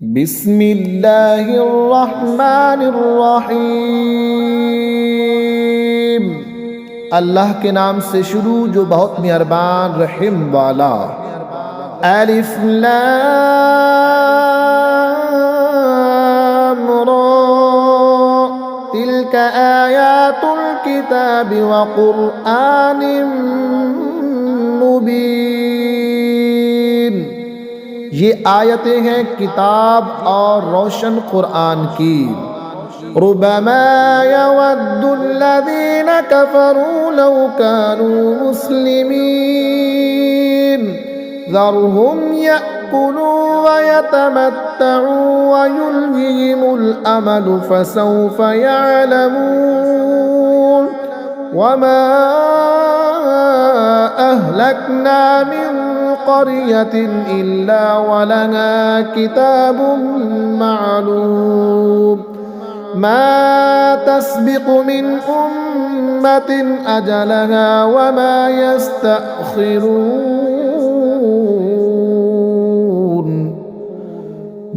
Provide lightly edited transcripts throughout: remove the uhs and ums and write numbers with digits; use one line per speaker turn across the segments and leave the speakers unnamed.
बिस्मिल्लाहिर्रहमानिर्रहीम। अल्लाह के नाम से शुरू जो बहुत मेहरबान रहीम वाला। अलिफ लाम रा तिल्का आयातुल किताबि व क़ुरआनिम मुबीन। ये आयतें हैं किताब और रोशन कुरान की। रुबमा यवद्दुल्लज़ीना कफ़रू लौ कानू मुस्लिमीन ज़रहुम यअकुलू व यतमत्तऊ व युल्हिहिमुल अमलु फसौफ यअलमून वमा अहलकना मिन क़रियतिन इल्ला वलहा किताबुम मालूम मा तस्बिक़ु मिन उम्मतिन अजलहा वमा यस्तअख़िरून।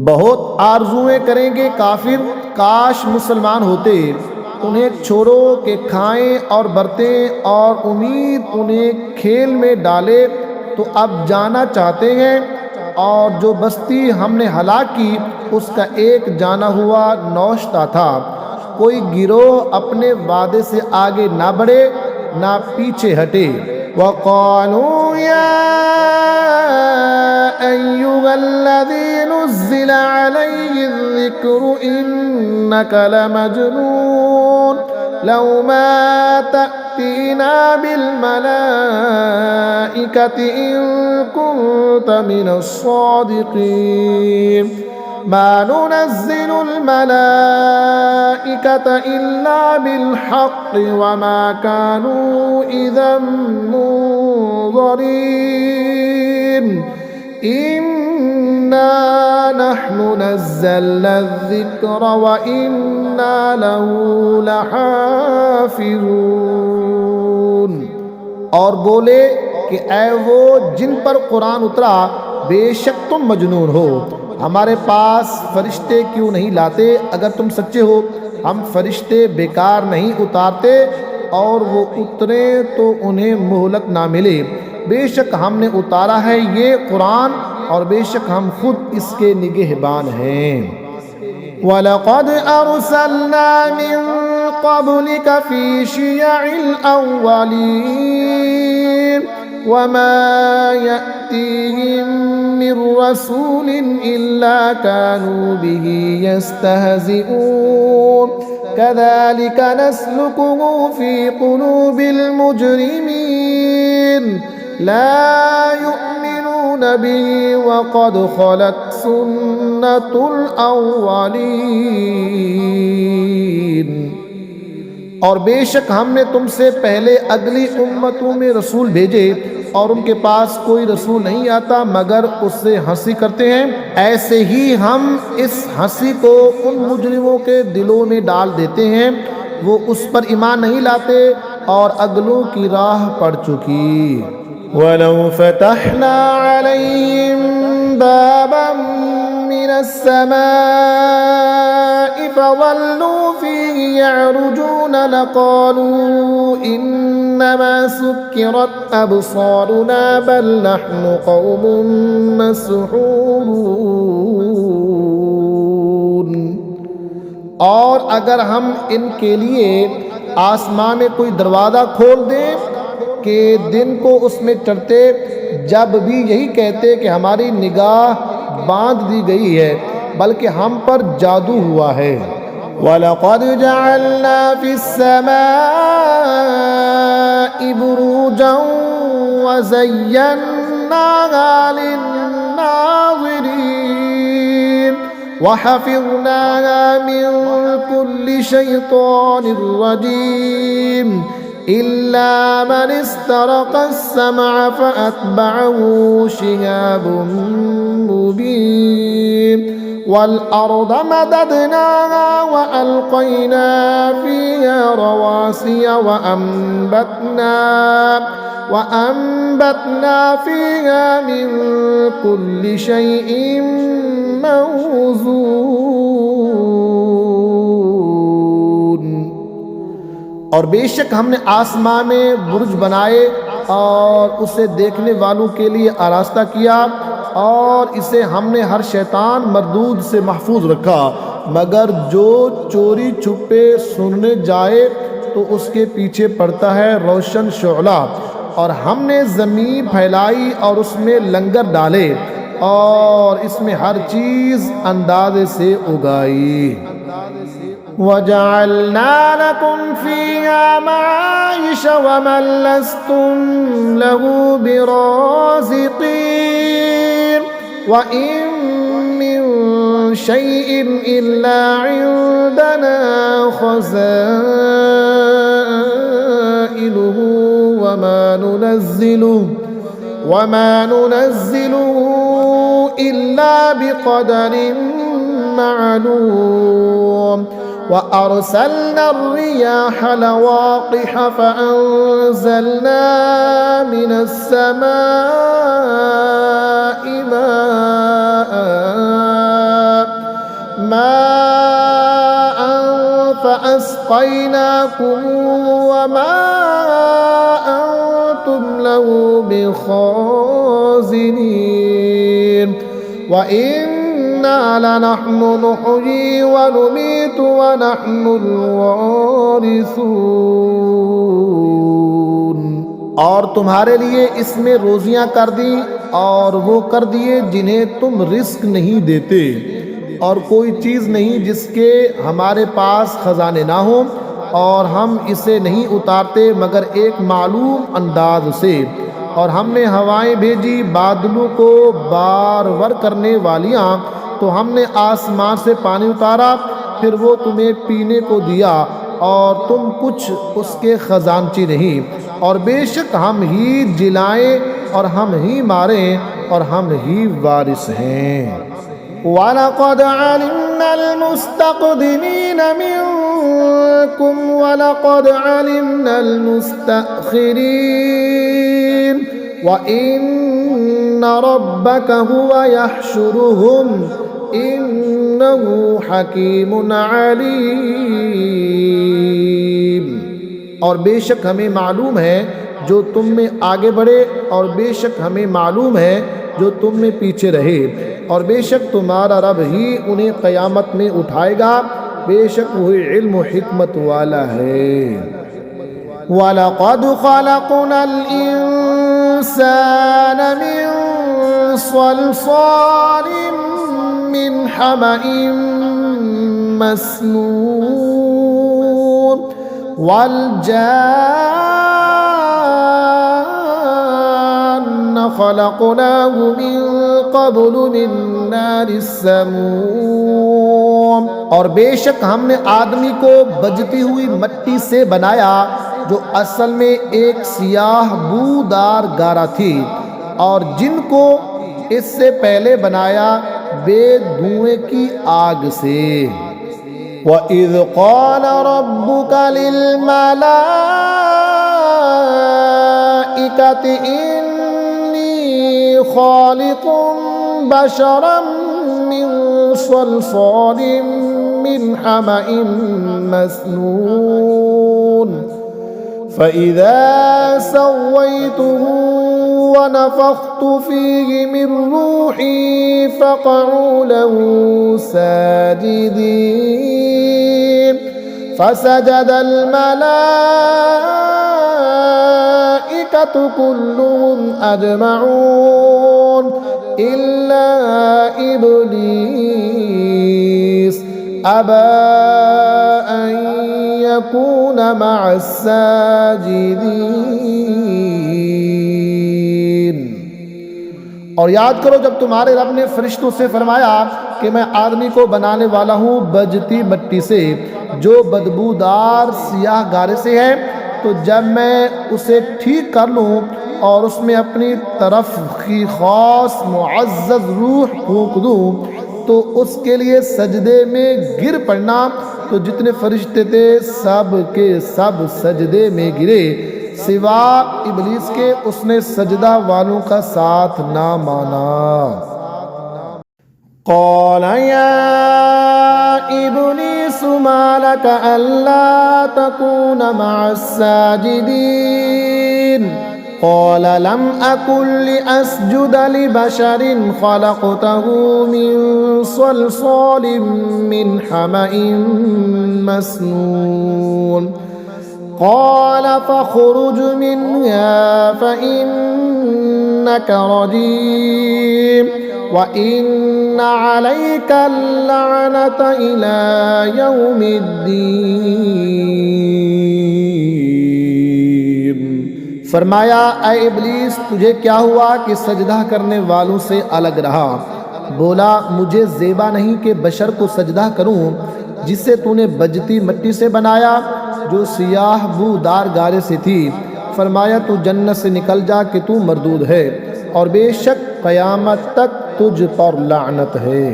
बहुत आरज़ुएं करेंगे काफिर, काश मुसलमान होते। उन्हें छोड़ो कि खाएं और बरतें और उम्मीद उन्हें खेल में डाले तो अब जाना चाहते हैं। और जो बस्ती हमने हलाक की उसका एक जाना हुआ नौश्ता था। कोई गिरोह अपने वादे से आगे ना बढ़े ना पीछे हटे। वक़ालू या अय्युहल्लज़ी नुज़्ज़िला अलैहि ज़िक्रु इन्नका लमजनून लौ मा तअतीना बिल मलाइकति इन कुन्त मिनस्सादिक़ीन मा नुनज़्ज़िलुल मलाइकता इल्ला बिल हक़्क़ि वमा कानू इज़न मुनज़रीन इन्ना नहनु नज़्ज़लना ज़िक्र व इन्ना लहू लहाफ़िज़ून। और बोले कि ऐ वो जिन पर कुरान उतरा, बेशक तुम मजनून हो। हमारे पास फरिश्ते क्यों नहीं लाते अगर तुम सच्चे हो। हम फरिश्ते बेकार नहीं उतारते और वो उतरे तो उन्हें मोहलत ना मिले। बेशक हमने उतारा है ये कुरान और बेशक हम खुद इसके निगहबान हैं। वलक़द अरसलना मिन क़ब्लिक फ़ी शियइल अव्वलीन वमा यअतीहिम मिर रसूलिन इल्ला कानू बिही यस्तहज़िऊन कज़ालिक नस्लुकुहु फ़ी क़ुलूबिल मुजरिमीन ला युमिनून बिही वक़द ख़लत सुन्नतुल अव्वलीन। और बेशक हमने तुमसे पहले अगली उम्मतों में रसूल भेजे और उनके पास कोई रसूल नहीं आता मगर उससे हंसी करते हैं। ऐसे ही हम इस हंसी को उन मुजरिमों के दिलों में डाल देते हैं, वो उस पर ईमान नहीं लाते और अगलों की राह पड़ चुकी। वलौ फतहना अलैहिम बाबन मिनस समाइ फज़ल्लू फ़ीहि यअरुजून लक़ालू इन्नमा सुक्किरत अबसारुना बल नहनु क़ौमुम मसहूरून। और अगर हम इनके लिए आसमां में कोई दरवाज़ा खोल दें कि दिन को उसमें चढ़ते, जब भी यही कहते कि हमारी निगाह बांध दी गई है, बल्कि हम पर जादू हुआ है। वलक़द जअलना फ़िस्समाइ बुरूजन व ज़य्यन्नाहा लिन्नाज़िरीन व हफ़िज़नाहा मिन कुल्लि शैतानिर रजीम इल्ला मन इस्तरक़स्समअ फ़अत्बअहु शिहाबुम मुबीन वल अर्द मददनाहा व अलक़ैना फ़ीहा रवासिय व अम्बतना फ़ीहा मिन कुल्लि शैइन मौज़ून। और बेशक हमने आसमां में बुर्ज बनाए और उसे देखने वालों के लिए आरास्ता किया, और इसे हमने हर शैतान मरदूद से महफूज रखा, मगर जो चोरी छुपे सुनने जाए तो उसके पीछे पड़ता है रोशन शोला। और हमने ज़मीन फैलाई और उसमें लंगर डाले और इसमें हर चीज़ अंदाज़े से उगाई। वजअलना लकुम फ़ीहा माईश वमन लस्तुम लहू बिराज़िक़ीन व इन मिन शैइन इल्ला इंदना खज़ाइनुहु वमा नुनज़्ज़िलुहु इल्ला बिक़दरिन मालूम। वअरसलना अर्रियाह लवाक़िह फ़अंज़लना मिनस समाइ माअन फ़अस्क़यनाकुमूहु वमा अंतुम लहू बिख़ाज़िनीन व इन्ना लनहनु नुह्यी व नुमीतु व नहनुल वारिसून। और तुम्हारे लिए इसमें रोजियां कर दी और वो कर दिए जिन्हें तुम रिस्क नहीं देते, और कोई चीज़ नहीं जिसके हमारे पास खजाने ना हो, और हम इसे नहीं उतारते मगर एक मालूम अंदाज से। और हमने हवाएं भेजी बादलों को बारवर करने वालियाँ, तो हमने आसमान से पानी उतारा, फिर वो तुम्हें पीने को दिया और तुम कुछ उसके खजानची नहीं। और बेशक हम ही जिलाएं और हम ही मारें और हम ही वारिस हैं। वलक़द अलिम्नल मुस्तक़दिमीन मिनकुम वलक़द अलिम्नल मुस्तअख़िरीन व इन्न रब्बक हुवा यहशुरुहुम इन्नहु हकीमुन अलीम। और बेशक हमें मालूम है जो तुम में आगे बढ़े, और बेशक हमें मालूम है जो तुम में पीछे रहे, और बेशक तुम्हारा रब ही उन्हें क़यामत में उठाएगा, बेशक वही इल्म व हिकमत वाला है। वलक़द ख़लक़नल इंसान मिन सलसालिम मिन हमइन मस्नून वल जान्ना ख़लक़नाहु मिन क़ब्लु मिन नारिस समूम। और बेशक हमने आदमी को बजती हुई मिट्टी से बनाया, जो असल में एक सियाह बूदार गारा थी, और जिनको इससे पहले बनाया बेधुएं की आग से। वइज़ क़ाल रब्बुका लिल मलाइकति इन्नी ख़ालिक़ुम बशरम मिन सलसालिम मिन हमइन मस्नून फ़इज़ा सव्वय्तुहु वनफ़ख़्तु फ़ीहि मिन रूही फ़क़अू लहू साजिदीन फ़सजदल मलाइकतु कुल्लुहुम अजमऊन इल्ला इब्लीस अबा अन यकून मअस्साजिदीन। और याद करो जब तुम्हारे रब ने फरिश्तों से फरमाया कि मैं आदमी को बनाने वाला हूँ बजती मिट्टी से, जो बदबूदार सियाह गारे से है, तो जब मैं उसे ठीक कर लूँ और उसमें अपनी तरफ की ख़ास मुअज़्ज़ज़ रूह फूंक दूँ, तो उसके लिए सजदे में गिर पड़ना। तो जितने फरिश्ते थे सब के सब सजदे में गिरे, सिवा इब्लीस के, उसने सजदा वालों का साथ ना माना। क़ाल या इब्लीस मा लक अल्ला तकून मअस्साजिदीन क़ाल लम अकुन लिअस्जुद लिबशरिन ख़लक़तहु मिन सलसालिम मिन हमइम मस्नून क़ाल फ़ख़रुज मिन्हा फ़इन्नक रजीम व इन्न अलैका लअनत इला यौमिद्दीन। फरमाया, ऐ इब्लीस, तुझे क्या हुआ कि सजदा करने वालों से अलग रहा? बोला, मुझे ज़ेबा नहीं कि बशर को सजदा करूं जिसे तूने बजती मिट्टी से बनाया, जो सियाह बूदार गारे से थी। फरमाया, तू जन्नत से निकल जा कि तू मरदूद है और बेशक क़यामत तक तुझ पर लानत है।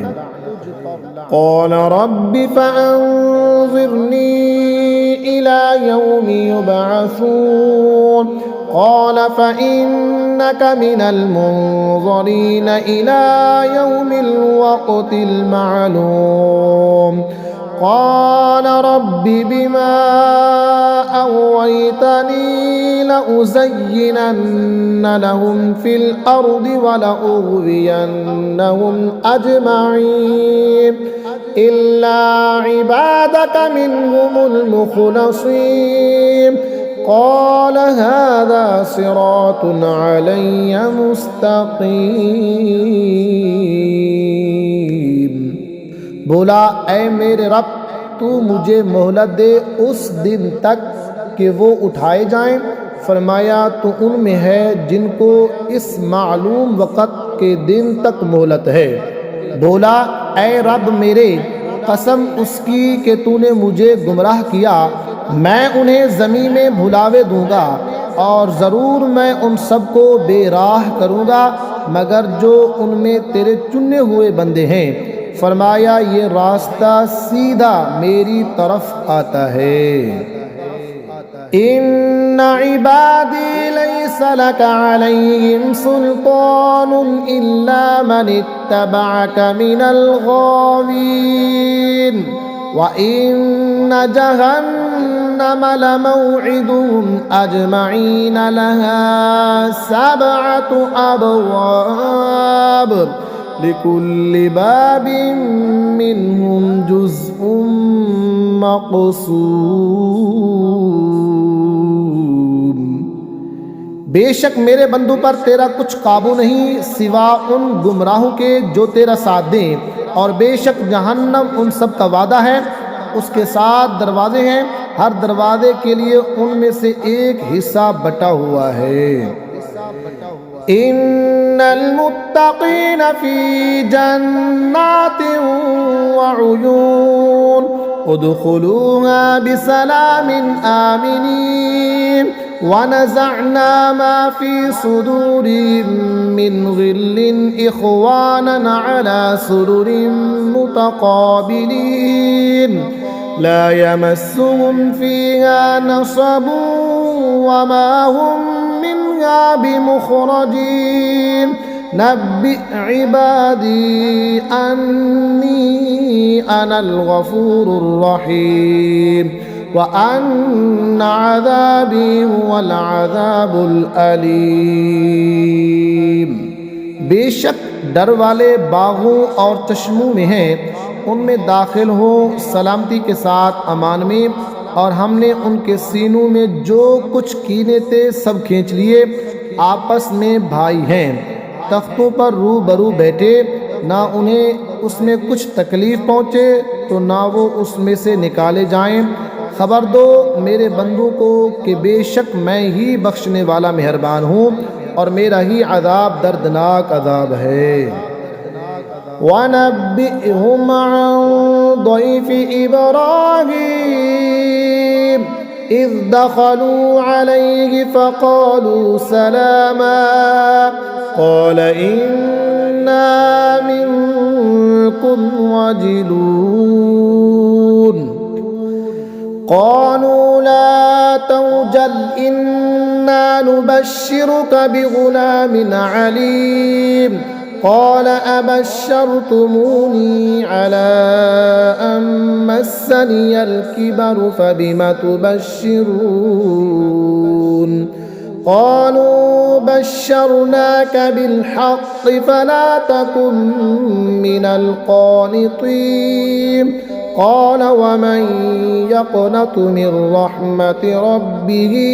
क़ाल रब्बि फ़अन्ज़िरनी इला यौमि युबअसून क़ाल फ़इन्नक मिनल मुन्ज़रीन इला यौमिल वक़्तिल मालूम क़ाल रब्बि बिमा अग़वैतनी लउज़य्यिनन्न लहुम फ़िल अर्दि वलउग़वियन्नहुम अजमईन इल्ला इबादक मिन्हुमुल मुख़लसीन क़ाल हाज़ा सिरातुन अलय्य मुस्तक़ीम। बोला, ऐ मेरे रब, तू मुझे मोहलत दे उस दिन तक कि वो उठाए जाएं। फरमाया, तो उनमें है जिनको इस मालूम वक़्त के दिन तक मोहलत है। बोला, ऐ रब मेरे, कसम उसकी कि तूने मुझे गुमराह किया, मैं उन्हें ज़मीन में भुलावे दूंगा और ज़रूर मैं उन सबको बेराह करूंगा मगर जो उनमें तेरे चुने हुए बंदे हैं। फरमाया, ये रास्ता सीधा मेरी तरफ आता है। इन्ना इबादी लैसा लका अलैहिम सुल्तानुन इल्ला मन इत्तबअका मिनल गावीन व इन्ना जहन्नम लमौइदुहुम अजमईन लहा सबअतु अबवाब लिकुल्लि बाबिन मिनहुम जुज़उम मक़सूम। बेशक मेरे बंदू पर तेरा कुछ काबू नहीं सिवा उन गुमराहों के जो तेरा साथ दें, और बेशक जहन्नम उन सब का वादा है, उसके 7 दरवाजे हैं, हर दरवाजे के लिए उनमें से एक हिस्सा बटा हुआ है। इन्नल मुत्तक़ीन फ़ी जन्नातिन व उयून उदख़ुलूहा बिसलामिन आमिनीन व नज़अना मा फ़ी सुदूरिहिम मिन ग़िल्लिन इख़वानन अला सुरुरिन मुतक़ाबिलीन ला यमस्सुहुम फ़ीहा नसबुन व मा हुम मिन्हा बिमुख़रजीन नब्बि इबादी अन्नी अनल गफ़ूरुर रहीम व अन्न अज़ाबी हुवल अज़ाबुल अलीम। बेशक डर वाले बागों और चश्मों में हैं, उनमें दाखिल हो सलामती के साथ अमान में, और हमने उनके सीनों में जो कुछ कीने थे सब खींच लिए, आपस में भाई हैं, तख्तों पर रूबरू बैठे, ना उन्हें उसमें कुछ तकलीफ़ पहुँचे तो ना वो उसमें से निकाले जाएं। खबर दो मेरे बंदों को कि बेशक मैं ही बख्शने वाला मेहरबान हूँ और मेरा ही अज़ाब दर्दनाक अज़ाब है। वनब्बिहुम अन दैफ़ि इब्राहीम इज़ दख़लू अलैहि फ़क़ालू सलामा क़ाल इन्ना मिनकुम वजिलून क़ालू ला तवजल इन्ना नुबश्शिरुक बिग़ुलामिन अलीम क़ाल अबश्शरतुमूनी अला अन मस्सनियल किबर फबिम तुबश्शिरून क़ालू बश्शरनाक बिलहक़्क़ फला तकुन मिनल क़ानितीन क़ाल वमन यक़नतु मिन रहमति रब्बिही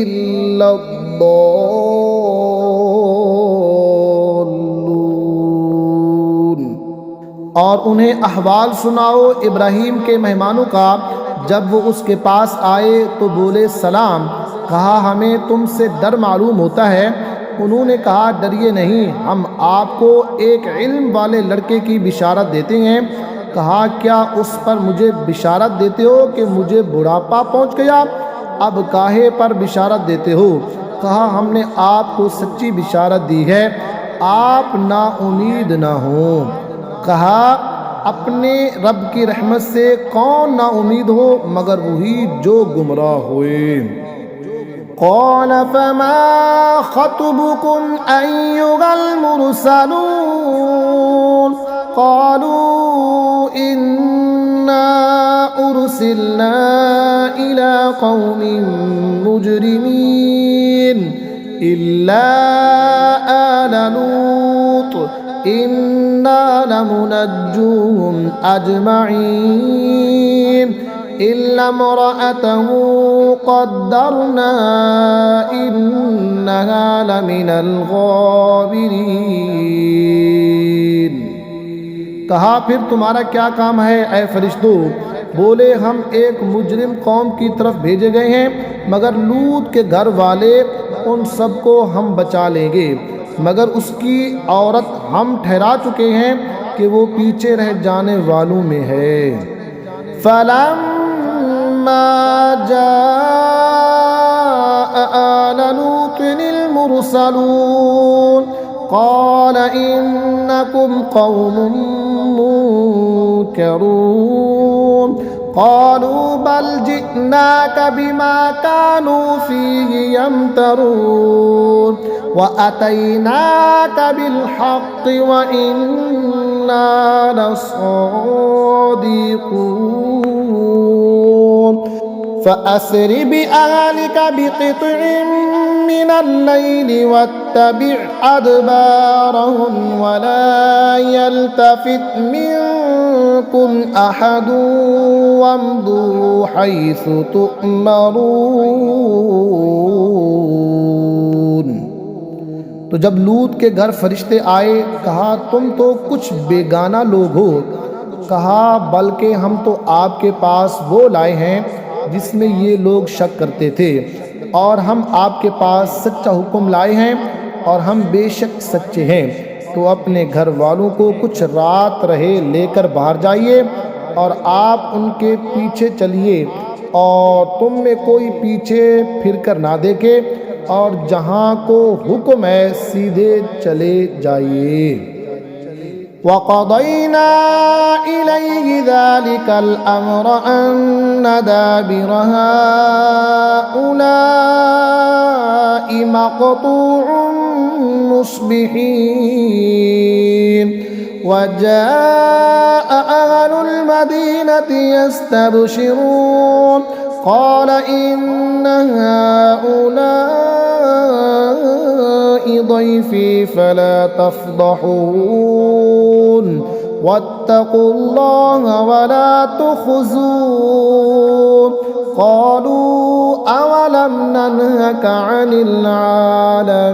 इल्लद्दाल्लून। और उन्हें अहवाल सुनाओ इब्राहीम के मेहमानों का। जब वो उसके पास आए तो बोले सलाम। कहा हमें तुमसे डर मालूम होता है। उन्होंने कहा डरिए नहीं, हम आपको एक इल्म वाले लड़के की बिशारत देते हैं। कहा क्या उस पर मुझे बिशारत देते हो कि मुझे बुढ़ापा पहुंच गया, अब काहे पर बिशारत देते हो। कहा हमने आपको सच्ची बिशारत दी है, आप नाउमीद ना हो। कहा अपने रब की रहमत से कौन नाउमीद हो मगर वही जो गुमराह हुए। क़ाल फमा ख़त्बुकुम अय्युहल मुरसलून क़ालू इन्ना उरसिलना इला क़ौमिन मुजरिमीन इल्ला आल लूत इन्ना लमुनज्जुहुम अजमईन इल्ला इम्रअतहु क़द्दरना इन्नहा लमिनल गाबिरीन। कहा फिर तुम्हारा क्या काम है ऐ फरिश्तों। बोले हम एक मुजरिम कौम की तरफ भेजे गए हैं, मगर लूत के घर वाले उन सबको हम बचा लेंगे, मगर उसकी औरत हम ठहरा चुके हैं कि वो पीछे रह जाने वालों में है। फलम्मा जाअ आल लूतिनिल मुरसलून क़ाल इन्नकुम क़ौमुम मुनकरून क़ालू बल जिअनाक बिमा कानू फ़ीहि यमतरून व अतैनाक बिलहक़्क़ि व इन्ना लसादिक़ून फ़अस्रि बिअहलिक बिक़ित्'इन मिनल लैलि वत्तबि' अदबारहुम वला यल्तफ़ित मिनकुम अहदुन वम्दू हैसु तु'मरून। तो जब लूत के घर फरिश्ते आए, कहा तुम तो कुछ बेगाना लोग हो। कहा बल्कि हम तो आपके पास वो लाए हैं जिसमें ये लोग शक करते थे, और हम आपके पास सच्चा हुक्म लाए हैं और हम बेशक सच्चे हैं। तो अपने घर वालों को कुछ रात रहे लेकर बाहर जाइए और आप उनके पीछे चलिए और तुम में कोई पीछे फिरकर ना देखे, और जहाँ को हुक्म है सीधे चले जाइए। वक़ज़यना इलैहि ज़ालिकल अम्र अन्न दाबिर हाउलाइ मक़तूउन मुस्बिहीन वजाअ अहलुल मदीनति यस्तबशिरून क़ाल इन्न हाउलाइ ضيفي فلا تفضحون واتقوا الله ولا تخزون قالوا أولم ننهك عن العالمين।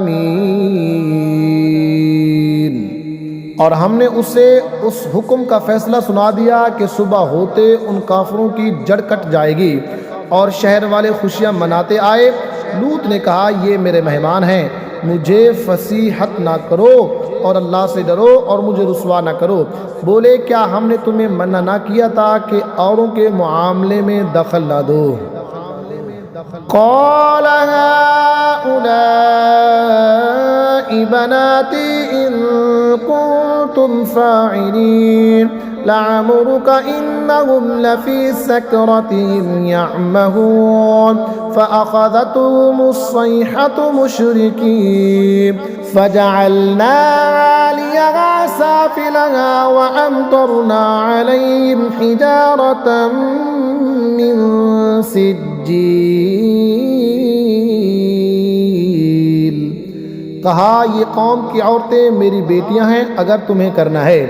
और हमने उसे उस हुक्म का फैसला सुना दिया कि सुबह होते उन काफिरों की जड़ कट जाएगी और शहर वाले खुशियाँ मनाते आए। लूत ने कहा ये मेरे मेहमान हैं, मुझे फसीहत ना करो और अल्लाह से डरो और मुझे रुसवा ना करो। बोले क्या हमने तुम्हें मना ना किया था कि औरों के मामले में दखल ना दो। क़ाल हाउलाइ बनाती इन कुन्तुम फ़ाइलीन लअमरुक इन्नहुम लफ़ी सकरतिहिम यअमहून फ़अख़ज़तहुमुस सैहतु मुशरिकीन फ़जअलना لياليها سافلها وأمطرنا عليهم حجارة من सिज्जील। कहा ये कौम की औरतें मेरी बेटियां हैं अगर तुम्हें करना है।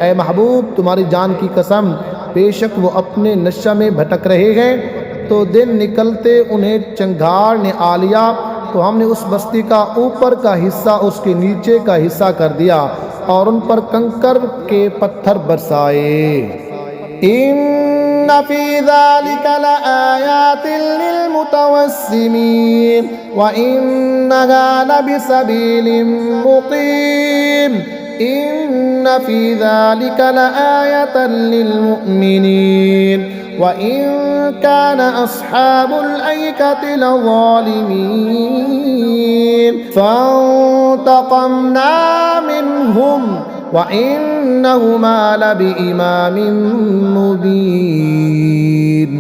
ऐ महबूब तुम्हारी जान की कसम, बेशक वो अपने नशा में भटक रहे हैं। तो दिन निकलते उन्हें चंगार ने आ लिया, तो हमने उस बस्ती का ऊपर का हिस्सा उसके नीचे का हिस्सा कर दिया और उन पर कंकर के पत्थर बरसाए। इन्न फी ज़ालिका लआयातिन लिलमुतवस्सिमीन व इन्नहा लबिसबीलिन मुक़ीम। इन्न फी ज़ालिका लआयतन लिलमुमिनीन व इन कान अस्हाबुल ऐकति लज़ालिमीन फंतक़मना मिनहुम व इन्नहुमा लबिइमामिन मुबीन।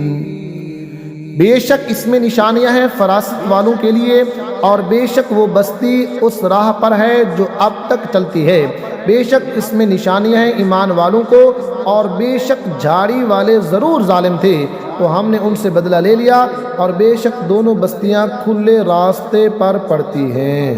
बेशक इसमें निशानियां हैं फरासत वालों के लिए, और बेशक वो बस्ती उस राह पर है जो अब तक चलती है। बेशक इसमें निशानियां हैं ईमान वालों को, और बेशक झाड़ी वाले ज़रूर जालिम थे, तो हमने उनसे बदला ले लिया। और बेशक दोनों बस्तियां खुले रास्ते पर पड़ती हैं।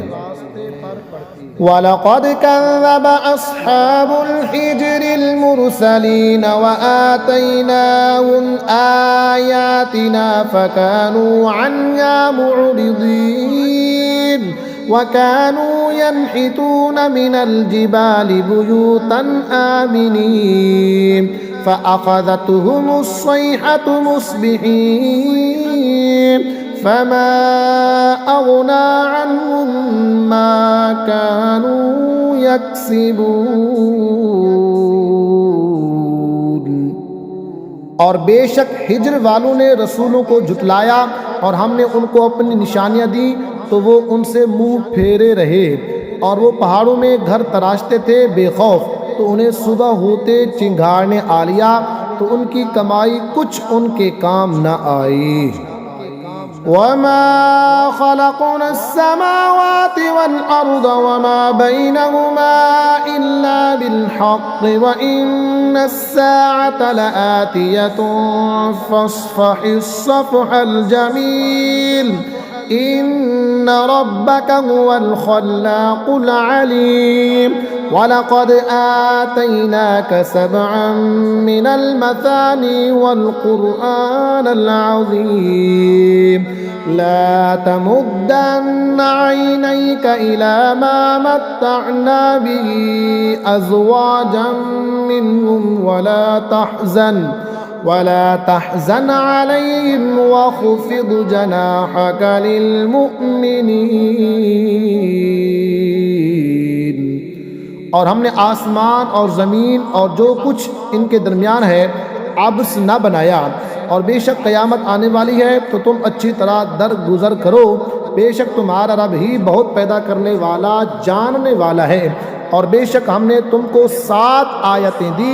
वलक़द कज़्ज़ब अस्हाबुल हिज्रिल मुरसलीन व आतैनाहुम आयातिना फकानू अन्हा मुअरिदीन व कानू यनहितून मिनल जिबालि बुयूतन आमिनीन फ़अख़ज़तहुमुस सैहतु मुस्बिहीन फमा अग़ना अन्हुम मा कानू यक्सिबून। और बेशक हिज्र वालों ने रसूलों को झुटलाया, और हमने उनको अपनी निशानियां दी तो वो उनसे मुंह फेरे रहे। और वो पहाड़ों में घर तराशते थे बेखौफ, तो उन्हें सुबह होते चिंगारने आ लिया, तो उनकी कमाई कुछ उनके काम न आई। वमा खलक़नास समावाति वल अर्द वमा बैनहुमा इल्ला बिल हक़्क़ व इन्नस साअता लआतियतुन फस्फ़हिस सफ़हल जमील इन्न रब्बका हुवल खल्लाक़ुल अलीम। वलक़द आतैनाका सबअन मिनल मसानी वल क़ुरआनल अज़ीम ला तमुद्दन्न ऐनैका इला मा मत्तअना बिही अज़वाजन मिनहुम वला तहज़न अलैहिम वख़्फ़िज़ जनाहक लिलमुमिनीन। और हमने आसमान और ज़मीन और जो कुछ इनके दरमियान है अब्स न बनाया, और बेशक क़यामत आने वाली है तो तुम अच्छी तरह दरगुजर करो। बेशक तुम्हारा रब ही बहुत पैदा करने वाला जानने वाला है। और बेशक हमने तुमको 7 आयतें दी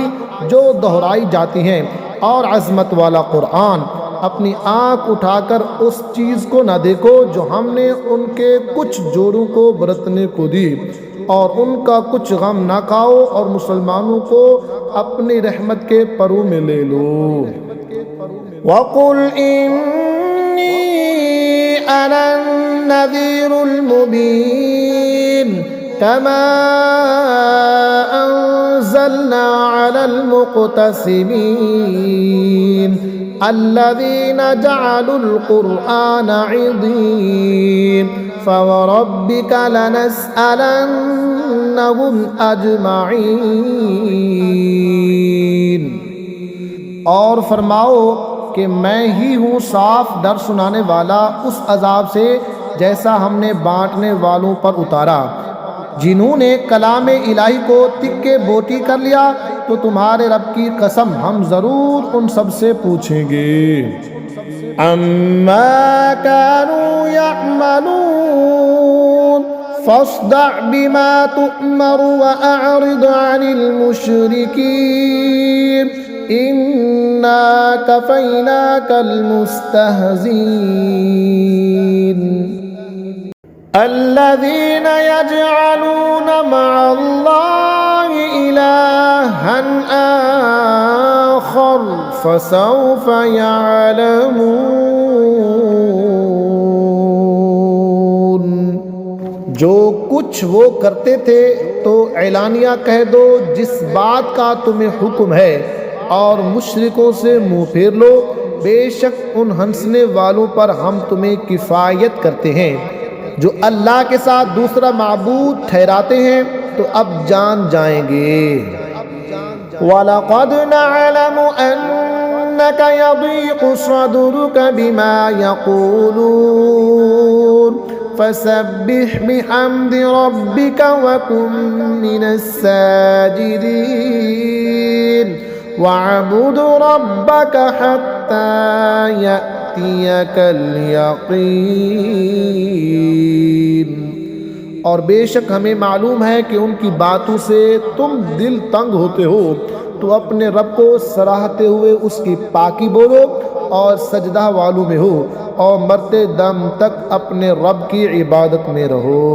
जो दोहराई जाती हैं, और अज़मत वाला क़ुरआन। अपनी आँख उठाकर उस चीज़ को न देखो जो हमने उनके कुछ जोड़ों को बरतने को दी, और उनका कुछ गम न खाओ, और मुसलमानों को अपनी रहमत के परों में ले लो। वक़ुल इन्नी अनन्नज़ीरुल मुबीन कमा अंज़लना अलल मुक़तसिमीन अल्लज़ीना जअलुल क़ुरआन इज़ीम फ़वरब्बिका लनस्अलन्नहुम अजमईन। और फरमाओ कि मैं ही हूँ साफ डर सुनाने वाला उस अजाब से जैसा हमने बांटने वालों पर उतारा। जिन्होंने कलाम इलाही को तिक्के बोटी कर लिया, तो तुम्हारे रब की कसम हम ज़रूर उन सब से पूछेंगे। अम्मा कानू यअमलून फस्दअ बिमा तुअमर व अअरिद अनिल मुशरिकीन इन्ना कफ़ैनाकल मुस्तहज़ीन। अल्लज़ीना यजअलूना मअल्लाहि इलाहन आखर फसौफ यअलमून। जो कुछ वो करते थे तो ऐलानिया कह दो जिस बात का तुम्हें हुक्म है, और मुशरिकों से मुँह फेर लो, बेशक उन हंसने वालों पर हम तुम्हें किफ़ायत करते हैं जो अल्लाह के साथ दूसरा माबूद ठहराते हैं, तो अब जान जाएंगे। वलक़द नअलमु अन्नक यज़ीक़ु सदरुक बिमा यक़ूलून फसब्बिह बिहम्दि रब्बिक वकुन मिनस्साजिदीन वअबुद रब्बक हत्ता यअतियकल यक़ीन। और बेशक हमें मालूम है कि उनकी बातों से तुम दिल तंग होते हो, तो अपने रब को सराहते हुए उसकी पाकी बोलो और सजदा वालों में हो, और मरते दम तक अपने रब की इबादत में रहो।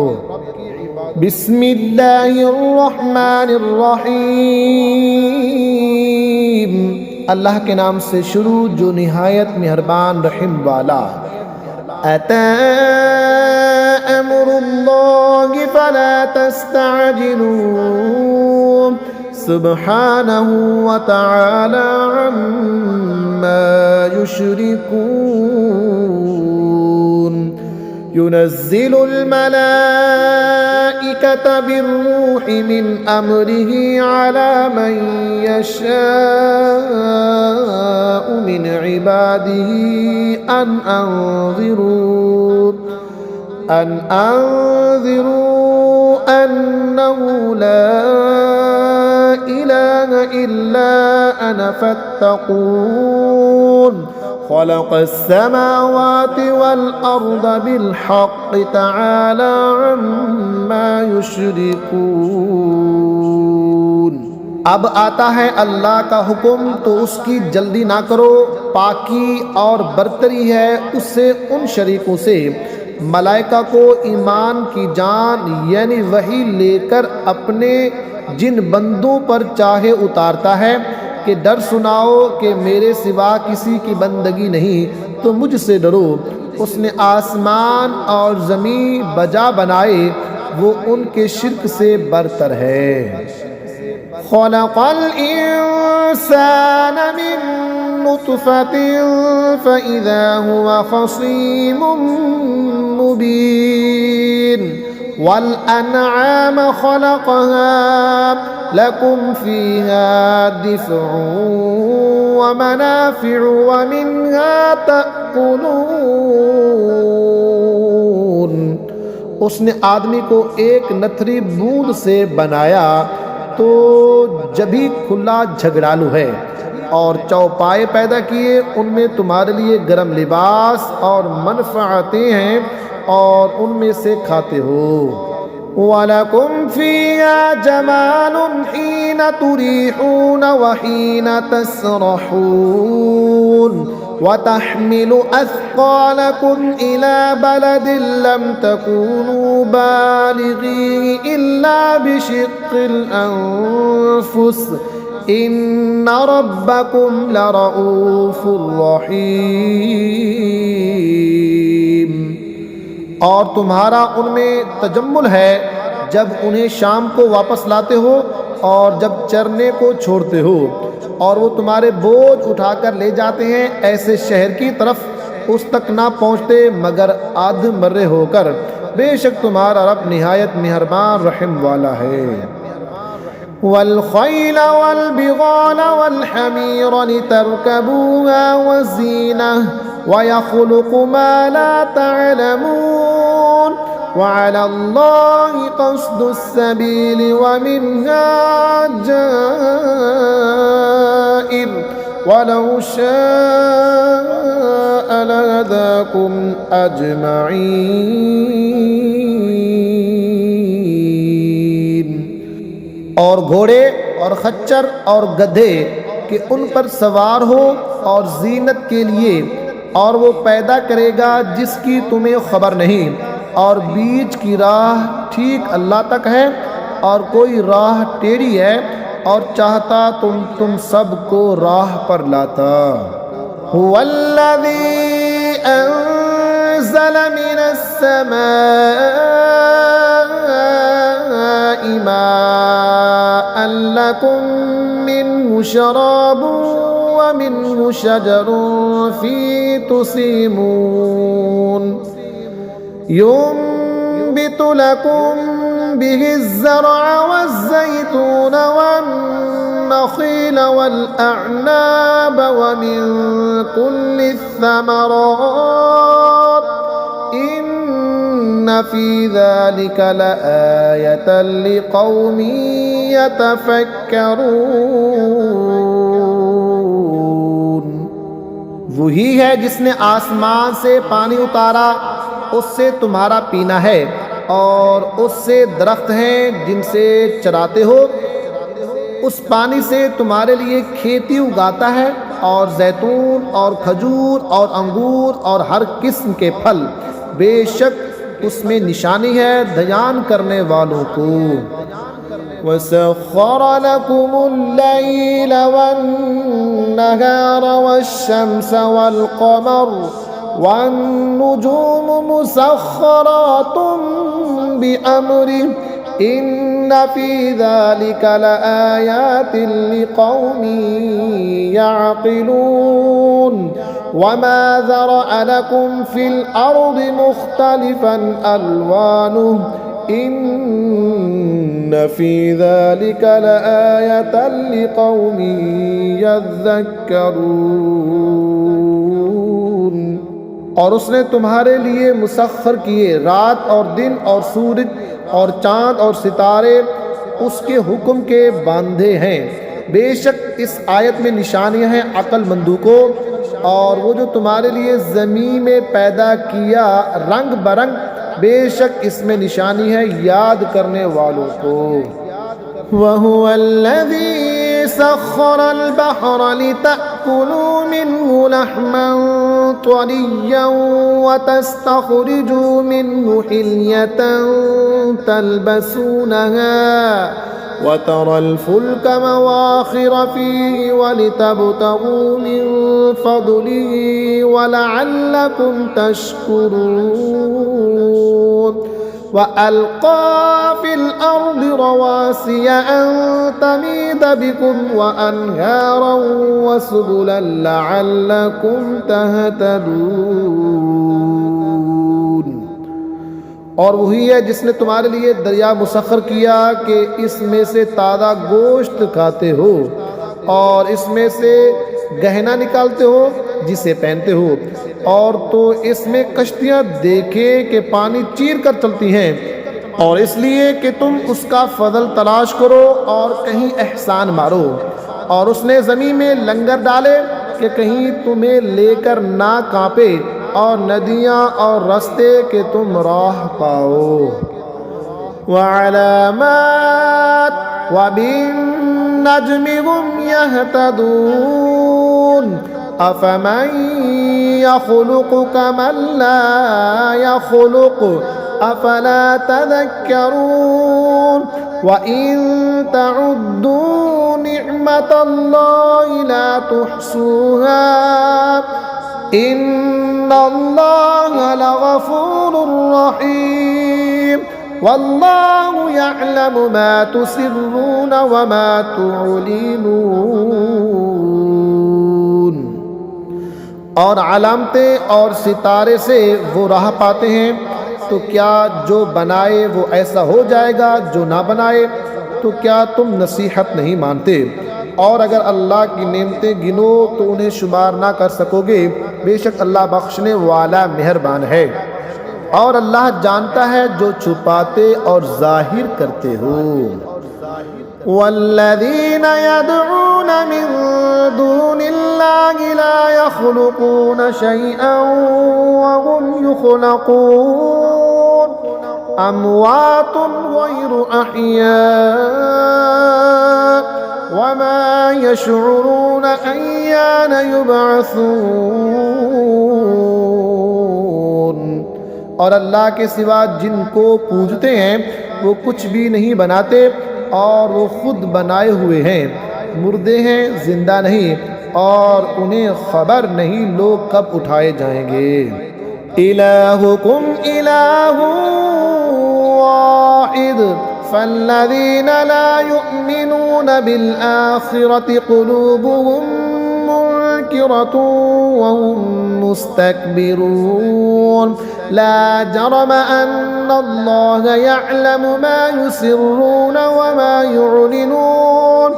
बिस्मिल्लाहिर्रहमानिर्रहीम। अल्लाह के नाम से शुरू जो निहायत मेहरबान रहीम वाला। अता अम्रुल्लाहि फला तस्तअजिलून सुब्हानहु व तआला अम्मा युशरिकून। युनज़्ज़िलुल मलाइकता बिर्रूहि मिन अम्रिही अला मन यशाअु मिन इबादिही अन अंज़िरू अन्नहु ला इलाहा इल्ला अना फत्तक़ून। खलक़स समावाति वल अर्द बिल हक़्क़ तआला अम्मा युशरिकून। अब आता है अल्लाह का हुक्म, तो उसकी जल्दी ना करो। पाकी और बरतरी है उससे उन शरीकों से। मलाइका को ईमान की जान यानी वही लेकर अपने जिन बंदों पर चाहे उतारता है कि डर सुनाओ कि मेरे सिवा किसी की बंदगी नहीं, तो मुझसे डरो। उसने आसमान और ज़मीन बजा बनाए, वो उनके शिर्क से बरतर है। खलक़ल इंसान मिन नुत्फ़तिन फ़इज़ा हुवा ख़सीमुम मुबीन। वल अनआम खलक़हा लकुम फ़ीहा दिफ़्उन व मनाफ़िउ व मिन्हा तअकुलून। उसने आदमी को एक नथरी बूंद से बनाया, तो जभी खुला झगड़ालू है, और चौपाए पैदा किए, उनमें तुम्हारे लिए गर्म लिबास और मनफ़अतें हैं, और उनमें से खाते हो। वलकुम फ़ीहा जमालुन हीन तुरीहून व हीन तसरहून व तहमिलु अस्क़ालकुम इला बलदिन लम तकूनू बालिग़ीहि इल्ला बिशिक़्क़िल अन्फ़ुस इन्ना रब्बकुम लरऊफ़ुर रहीम। और तुम्हारा उनमें तजम्मुल है जब उन्हें शाम को वापस लाते हो और जब चरने को छोड़ते हो, और वो तुम्हारे बोझ उठाकर ले जाते हैं ऐसे शहर की तरफ उस तक ना पहुँचते मगर आध मर्रे होकर। बेशक तुम्हारा रब निहायत मेहरबान रहम वाला है। वल खैल वल बिगाल वल हमीर लितरकबूहा व ज़ीनह व यख़्लुक़ु मा ला तअलमून व अलल्लाहि क़स्दुस सबील व मिन्हा जाइर वलौ शाअ लहदाकुम अजमईन। और घोड़े और खच्चर और गधे कि उन पर सवार हो और जीनत के लिए, और वो पैदा करेगा जिसकी तुम्हें खबर नहीं, और बीच की राह ठीक अल्लाह तक है, और कोई राह टेढ़ी है, और चाहता तुम सबको राह पर लाता। हुवल्लज़ी अंज़ल मिनस समाई माअन लकुम मिन्हु शराबुन व मिन्हु शजरुन फीहि तुसीमून युंबितु लकुम बिहि ज़रअ वज़्ज़ैतून वन्नख़ील वल्अअनाब व मिन कुल्लि थमरात इन्न फी ज़ालिका लआयतन लिक़ौमिन यतफ़क्करून। वही है जिसने आसमान से पानी उतारा, उससे तुम्हारा पीना है, और उससे दरख्त हैं जिनसे चराते हो। उस पानी से तुम्हारे लिए खेती उगाता है, और जैतून और खजूर और अंगूर और हर किस्म के फल। बेशक उसमें निशानी है ध्यान करने वालों को। वसख्खर लकुमुल लैल वन्नहार वश्शम्स वल्क़मर वन्नुजूम मुसख्खरातुम बिअम्रिहि इन्न फी ज़ालिका लआयातिन लिक़ौमिन यअक़िलून। वमा ज़रअ लकुम फ़िल अर्दि मुख़्तलिफ़न अल्वानुहु इन्न फी ज़ालिका लआयतन लिक़ौमिन यज़्ज़क्करून। और उसने तुम्हारे लिए मुसख्खर किए रात और दिन, और सूरज और चाँद और सितारे उसके हुक्म के बांधे हैं। बेशक इस आयत में निशानियां हैं अक्लमंदों को। और वो जो तुम्हारे लिए ज़मीन में पैदा किया रंग बरंग, बेशक इसमें निशानी है याद करने वालों को। वहुवल्लज़ी सख्खरल बहर लितअकुलू मिन्हु लहमन तरिय्यन व तस्तखरिजू मिन्हु हिल्यतन तल्बसूनहा व तरल फुल्क मवाखिर फीहि व लितब्तगू मिन फदलिहि व लअल्लकुम तशकुरून। वअल्क़ा फ़िल अर्दि रवासिय अन तमीद बिकुम वअन्हारन वसुबुलन लअल्लकुम तहतदून। और वही है जिसने तुम्हारे लिए दरिया मुसख्खर किया कि इसमें से ताज़ा गोश्त खाते हो, और इसमें से गहना निकालते हो जिसे पहनते हो। और तो इसमें कश्तियाँ देखे कि पानी चीर कर चलती हैं, और इसलिए कि तुम उसका फजल तलाश करो और कहीं एहसान मारो। और उसने ज़मीन में लंगर डाले कि कहीं तुम्हें लेकर ना कांपे, और नदियाँ और रास्ते के तुम राह पाओ। वअलामात वबिन्नज्मि हुम यहतदून अफमन यख़्लुक़ु कमन ला यख़्लुक़ु अफला तज़क्करून। वइन तउद्दू निअमतल्लाहि ला तुहसूहा इन्नल्लाहा लग़फ़ूरुर रहीम। वल्लाहु यअलमु मा तुसिर्रून व मा तुअलिनून। और अलामतें और सितारे से वो राह पाते हैं, तो क्या जो बनाए वो ऐसा हो जाएगा, जो ना बनाए तो क्या तुम नसीहत नहीं मानते? और अगर अल्लाह की नेमतें गिनो तो उन्हें शुमार ना कर सकोगे। बेशक अल्लाह बख्शने वाला मेहरबान है। और अल्लाह जानता है जो छुपाते और जाहिर करते हो। वल्लज़ीन यदऊन मिन दूनिल्लाहि ला यख़्लुक़ून शैअन व हुम युख़्लक़ून अमवातुन ग़ैरु अह्या वमा यशऊरून अय्यान युबअसून। और अल्लाह के सिवा जिनको पूजते हैं वो कुछ भी नहीं बनाते और वो खुद बनाए हुए हैं, मुर्दे हैं, जिंदा नहीं, और उन्हें खबर नहीं लोग कब उठाए जाएंगे। इलाहुकुम इलाहु वाहिद फल्लज़ीना ला युमिनून बिल आखिरति कुलूबुहुम मुनकिरतुन व हुम मुस्तकबिरून ला जरम अन्नल्लाह यअलमु मा युसिर्रून व मा युअलिनून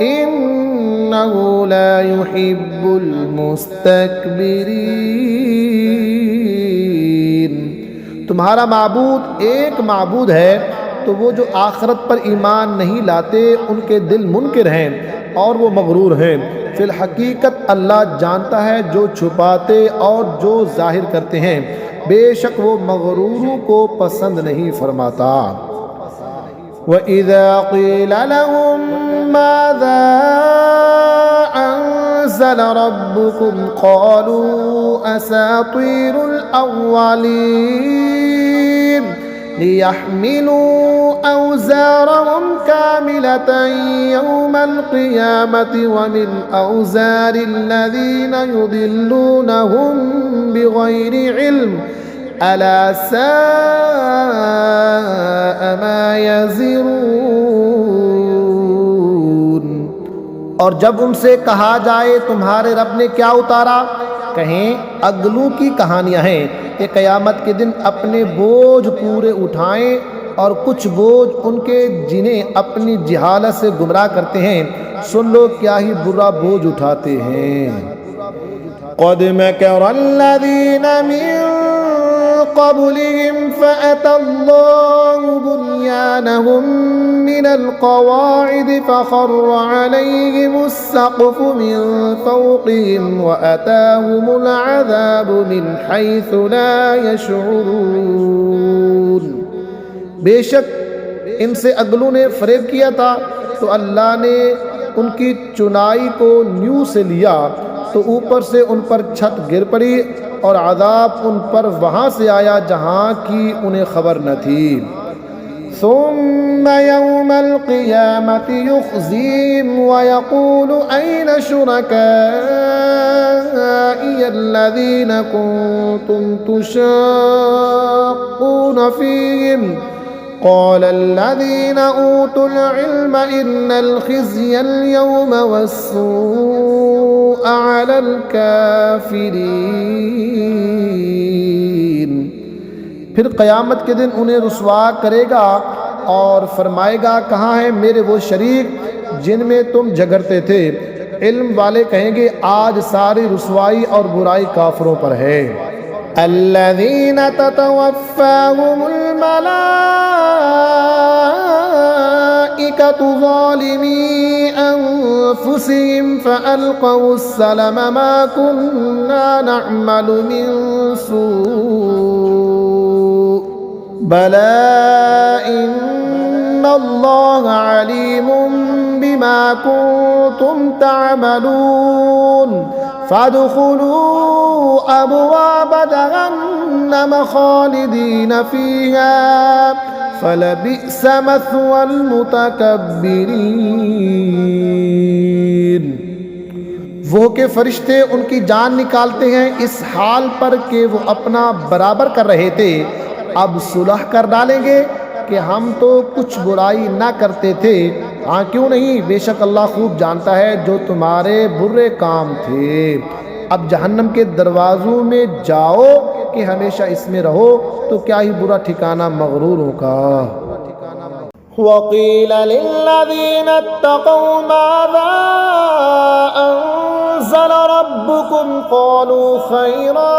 इन्नहु ला युहिब्बुल मुस्तकबिरीन। तुम्हारा माबूद एक माबूद है, तो वो जो आखिरत पर ईमान नहीं लाते उनके दिल मुनकिर हैं और वो मगरूर हैं। फिल हकीकत अल्लाह जानता है जो छुपाते और जो जाहिर करते हैं, बेशक वो मगरूरों को पसंद नहीं फरमाता। वइज़ा क़ील लहुम माज़ा अंज़ल रब्बुकुम क़ालू असातीरुल अव्वलीन लियहमिलू औज़ारहुम कामिलतन यौमल क़ियामति व मिन औज़ारिल्लज़ीना युदिल्लूनहुम बिग़ैरि इल्म अला साअ मा यज़िरून। और जब उनसे कहा जाए तुम्हारे रब ने क्या उतारा, कहें अगलू की कहानियाँ हैं कि क़यामत के दिन अपने बोझ पूरे उठाएं और कुछ बोझ उनके जिन्हें अपनी जहालत से गुमराह करते हैं, सुन लो क्या ही बुरा बोझ उठाते हैं। क़द मकरल्लज़ीन मिन क़ब्लिहिम फ़अतल्लाहु बुन्यानहुम मिनल क़वाइद फ़ख़र्र अलैहिमुस्सक़्फ़ु मिन फ़ौक़िहिम व अताहुमुल अज़ाबु मिन हैसु ला यशऊरून। बेशक इनसे अगलों ने फरेब किया था तो अल्लाह ने उनकी चुनाई को न्यू से लिया तो ऊपर से उन पर छत गिर पड़ी और अज़ाब उन पर वहाँ से आया जहाँ की उन्हें खबर न थी। सुम्मा यौमल क़ियामति युख़ज़ीहिम व यक़ूलु ऐन शुरकाई अल्लज़ीना कुन्तुम तुशाक़्क़ून फ़ीहिम क़ाल अल्लज़ीना ऊतुल इल्म इन्नल ख़िज़्य अल-यौम वस्सूअ अलल काफ़िरीन। फिर क़यामत के दिन उन्हें रुसवा करेगा और फरमाएगा कहाँ हैं मेरे वो शरीक जिनमें तुम झगड़ते थे। इल्म वाले कहेंगे आज सारी रुसवाई और बुराई काफिरों पर है। अल्लज़ीना ततवफ़्फ़ाहुमुल मलाइकतु ज़ालिमी अन्फुसिहिम फ़अल्क़ौस्सलम मा कुन्ना नअमलु मिन सूअ बला इन्नल्लाहा अलीमुम बिमा कुन्तुम तअमलून फ़अदख़ुलू अबवाब जहन्नम ख़ालिदीन फ़ीहा फ़लबिअस मथवल मुतकब्बिरीन। वो के फरिश्ते उनकी जान निकालते हैं इस हाल पर कि वो अपना बराबर कर रहे थे, अब सुलह कर डालेंगे कि हम तो कुछ बुराई ना करते थे। हाँ क्यों नहीं, बेशक अल्लाह खूब जानता है जो तुम्हारे बुरे काम थे। अब जहन्नम के दरवाज़ों में जाओ कि हमेशा इसमें रहो, तो क्या ही बुरा ठिकाना मगरूरों का। वक़ील लिल्लज़ीना इत्तक़ौ माज़ा अंज़ल रब्बुकुम क़ालू खैरा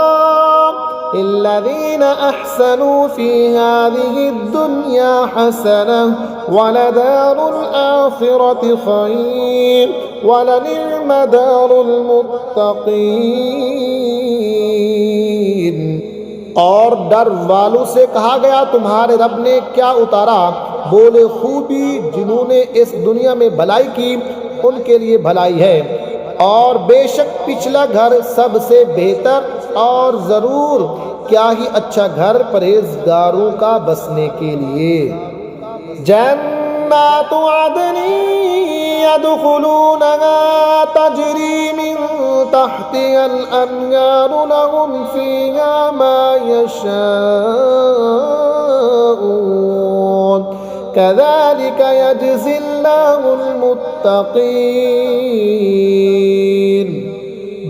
लिल्लज़ीना अहसनू फ़ी हाज़िहि दुन्या हसनह वलदारुल आखिरति खैर वलनिअम दारुल मुत्तक़ीन। और डर वालों से कहा गया तुम्हारे रब ने क्या उतारा, बोले खूबी जिन्होंने इस दुनिया में भलाई की उनके लिए भलाई है, और बेशक पिछला घर सबसे बेहतर, और ज़रूर क्या ही अच्छा घर परहेजगारों का बसने के लिए। जन्नातु अदनी यदखुलूनहा तजरी मिन तहतिहल अनहारु लहुम फीहा मा यशाऊन कज़ालिका यजज़िल्लाहुल मुत्तक़ीन।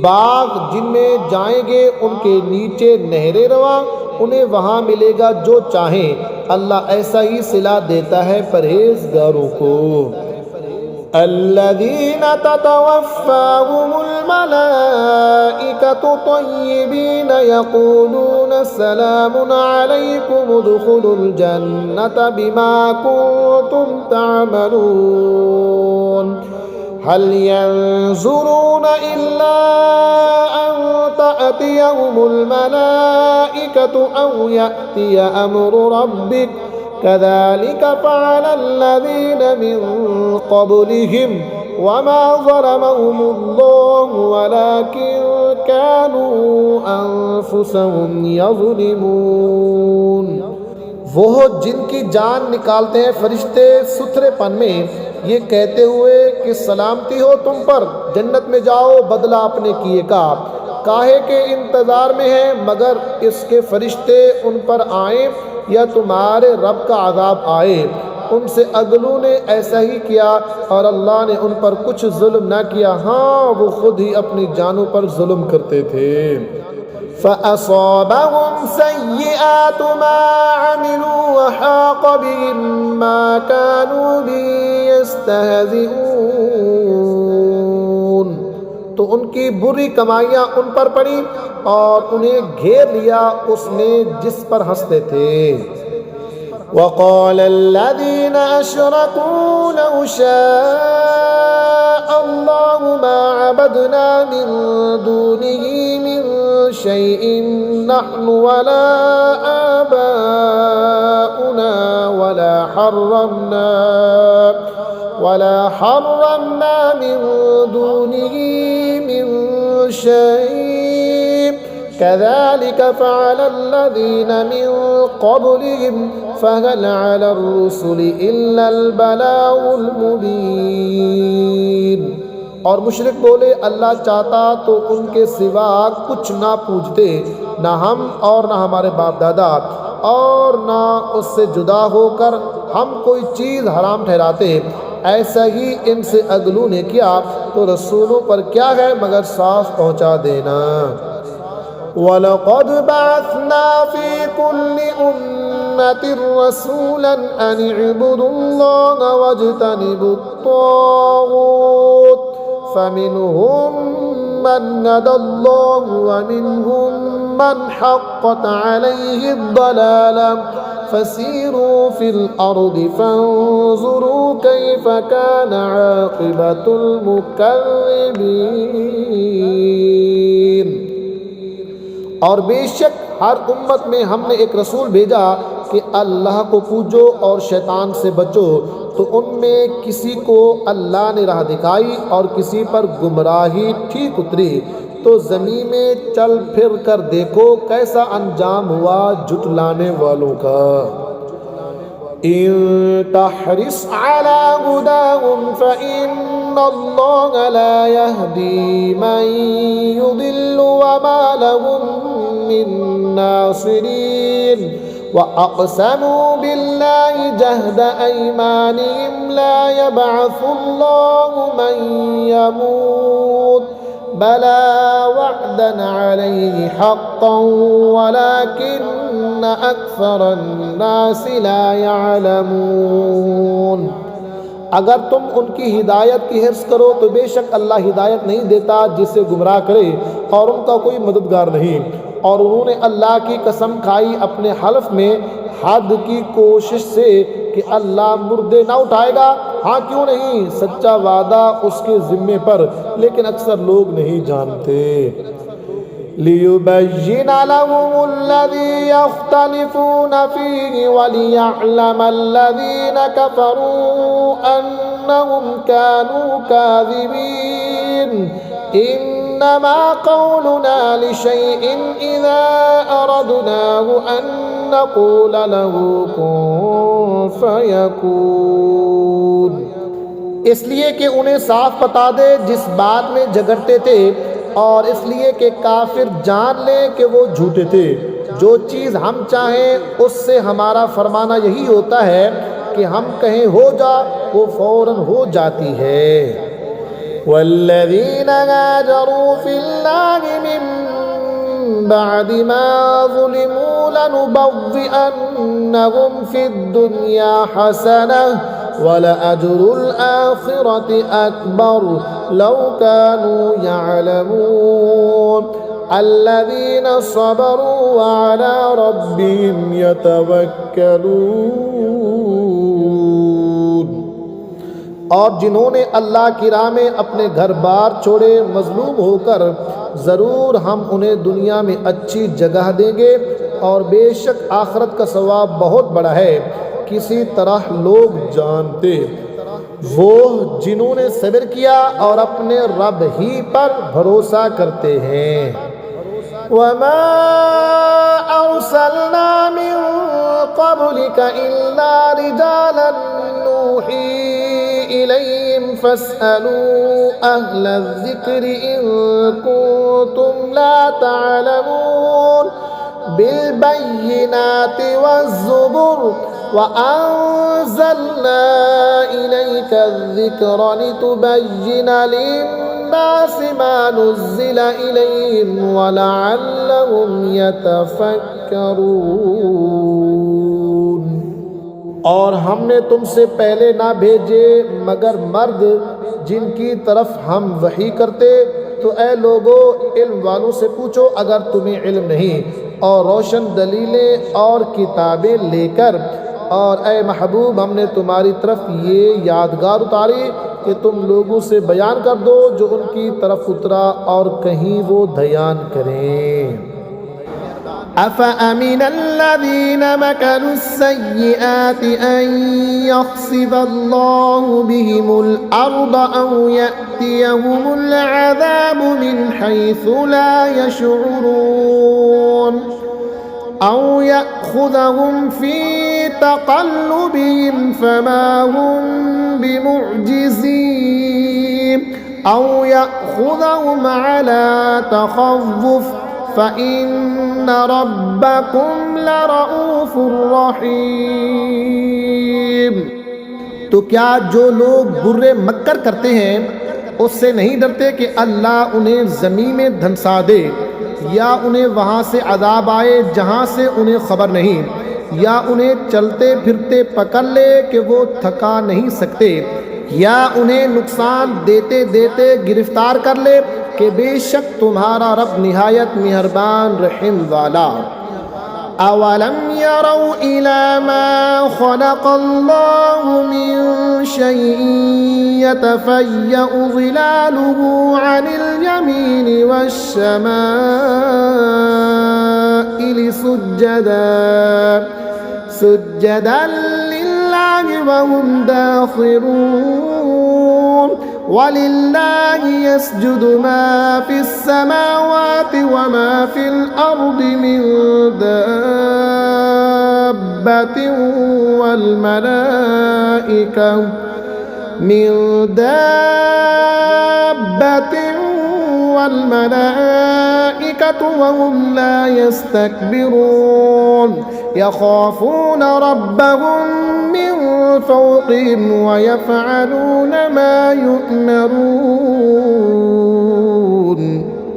बाग जिनमें जाएंगे उनके नीचे नहरें रवा, उन्हें वहाँ मिलेगा जो चाहें। अल्लाह ऐसा ही सिला देता है परहेजगारों को। अल्लज़ीना ततवफ़्फ़ाहुमुल मलाइकतु तय्यिबीन यक़ूलून सलामुन अलैकुम उदख़ुलुल जन्नता बिमा कुन्तुम तअमलून हल यंज़ुरून इल्ला अन तअतियहुमुल मलाइकतु औ यअतिय अम्रु रब्बिक कज़ालिक फ़अलल्लज़ीन मिन क़ब्लिहिम वमा ज़लमहुमुल्लाहु वलाकिन कानू अनफुसहुम यज़लिमून। वो जिनकी जान निकालते हैं फरिश्ते सुथरेपन में, ये कहते हुए कि सलामती हो तुम पर, जन्नत में जाओ, बदला अपने किए का। काहे के इंतज़ार में है मगर इसके फरिश्ते उन पर आए या तुम्हारे रब का अज़ाब आए। उनसे अगलों ने ऐसा ही किया और अल्लाह ने उन पर कुछ जुल्म न किया। हाँ, वो खुद ही अपनी जानों पर जुल्म करते थे। फ़असाबहुम सय्यिआतु मा अमिलू वहाक़ बिहिम मा कानू बिही यस्तहज़िऊन। तो उनकी बुरी कमाइयाँ उन पर पड़ी और उन्हें घेर लिया उसने जिस पर हंसते थे। वक़ालल्लज़ीन अशरकू लौ शाअ अल्लाहु मा अबदना मिन दूनिही मिन शैइन नहनु वला आबाउना वला हर्रमना मिन दूनिही मिन शैइन कज़ालिक फ़अलल्लज़ीन मिन क़ब्लिहिम फ़हल अला रुसुलि इल्लल बलागुल मुबीन। और मुशरिक बोले, अल्लाह चाहता तो उनके सिवा कुछ ना पूजते, ना हम और ना हमारे बाप दादा, और ना उससे जुदा होकर हम कोई चीज़ हराम ठहराते। ऐसा ही इनसे अगलू ने किया, तो रसूलों पर क्या है मगर साफ पहुँचा देना। वलक़द बअसना फ़ी कुल्लि उम्मतिर रसूलन अन इअ्बुदुल्लाह वज्तनिबुत्ताग़ूत फ़मिनहुम मन हदल्लाहु व मिनहुम मन हक़्क़त अलैहिद्दलालह फ़सीरू फ़िल अर्दि फ़ंज़ुरू कैफ़ कान आक़िबतुल मुकज़्ज़िबीन। और बेशक हर उम्मत में हमने एक रसूल भेजा कि अल्लाह को पूजो और शैतान से बचो। तो उनमें किसी को अल्लाह ने राह दिखाई और किसी पर गुमराही ठीक उतरी। तो ज़मीन में चल फिर कर देखो कैसा अंजाम हुआ जुटलाने वालों का। इन तहरिस अला हुदाहुम फ़इन्नल्लाह ला यहदी मन युदिल्लु वमा लहुम मिन नासिरीन व अक़समू बिल्लाहि जहद अयमानिहिम ला यबअसुल्लाहु मन यमूत बला वअदन अलैहि हक़्क़न वलाकिन्न अक्सरन नासि ला यअलमून। अगर तुम उनकी हिदायत की हिर्स करो तो बेशक अल्लाह हिदायत नहीं देता जिसे गुमराह करे, और उनका कोई मददगार नहीं। और उन्होंने अल्लाह की कसम खाई अपने हल्फ में हद की कोशिश से कि अल्लाह मुर्दे ना उठाएगा। हाँ, क्यों नहीं, सच्चा वादा उसके ज़िम्मे पर, लेकिन अक्सर लोग नहीं जानते। लियुबय्यिन लहुमुल्लज़ी यख्तलिफून फ़ीहि वलियअलमल्लज़ीन कफ़रू अन्नहुम कानू काज़िबीन। इन्नमा क़ौलुना लिशैइन इज़ा अरदनाहु अन नक़ूल लहू कुन फ़यकून। इसलिए कि उन्हें साफ बता दे जिस बात में झगड़ते थे, और इसलिए कि काफिर जान लें कि वो झूठे थे। जो चीज़ हम चाहें उससे हमारा फरमाना यही होता है कि हम कहें हो जा, वो फौरन हो जाती है। वल्लज़ीना हाजरू फ़िल्लाहि मिन बअदि मा ज़ुलिमू लनुबव्विअन्नहुम फ़िद्दुन्या हसनह वलअज्रुल आखिरति अकबर लौ कानू यअलमून अल्लज़ीना सबरू वअला रब्बिहिम यतवक्कलून। और जिन्होंने अल्लाह की राह में अपने घर बार छोड़े मजलूम होकर, ज़रूर हम उन्हें दुनिया में अच्छी जगह देंगे, और बेशक आखिरत का सवाब बहुत बड़ा है। किसी तरह लोग जानते वो जिन्होंने सब्र किया और अपने रब ही पर भरोसा करते हैं। वमा अर्सलना मिन क़ब्लिका इल्ला रिजालन नूही इलैहिम फस्अलू अहला ज़िक्रि इन कुन्तुम ला तअलमून बिलबय्यिनाति वज़्ज़ुबुर वअंज़लना इलैका ज़िक्र लितुबय्यिन लिन्नासि मा नुज़्ज़िला इलैहिम वलअल्लहुम यतफ़क्करून। और हमने तुमसे पहले ना भेजे मगर मर्द जिनकी तरफ हम वही करते। तो ए लोगो, इल्म वालों से पूछो अगर तुम्हें इल्म नहीं, और रोशन दलीलें और किताबें लेकर। और ए महबूब, हमने तुम्हारी तरफ ये यादगार उतारी कि तुम लोगों से बयान कर दो जो उनकी तरफ उतरा, और कहीं वो ध्यान करें। अफ़अमिन अल्लज़ीन मकरू अस्सय्यिआति अन यख़सिफ़ल्लाहु बिहिमुल अर्द औ यअतियहुमुल अज़ाबु मिन हैसु ला यशऊरून औ यअख़ुज़हुम फ़ी तक़ल्लुबिहिम फ़मा हुम बिमुअजिज़ीन औ यअख़ुज़हुम अला तख़व्वुफ़ फ़इन्न रब्बकुम लरऊफ़ुर रहीम। तो क्या जो लोग बुरे मक्कर करते हैं उससे नहीं डरते कि अल्लाह उन्हें ज़मीन में धंसा दे, या उन्हें वहाँ से अज़ाब आए जहाँ से उन्हें खबर नहीं, या उन्हें चलते फिरते पकड़ ले कि वो थका नहीं सकते, या उन्हें नुकसान देते देते गिरफ्तार कर ले कि बेशक तुम्हारा रब निहायत मेहरबान रहम वाला। अवलम यरौ इला मा खलक़ल्लाहु मिन शैइन यतफ़य्यउ ज़िलालुहु अनिल यमीनि वश्शमाइलि सुज्जदन लिल्लाहि वहुम दाखिरून वलिल्लाहि यस्जुदु मा फिस्समावाति वमा फिल अर्दि मिन दाब्बतिन वल्मलाइकतु वहुम ला यस्तकबिरून यख़ाफ़ून रब्बहुम मिन फ़ौक़िहिम वयफ़अलून मा युअमरून।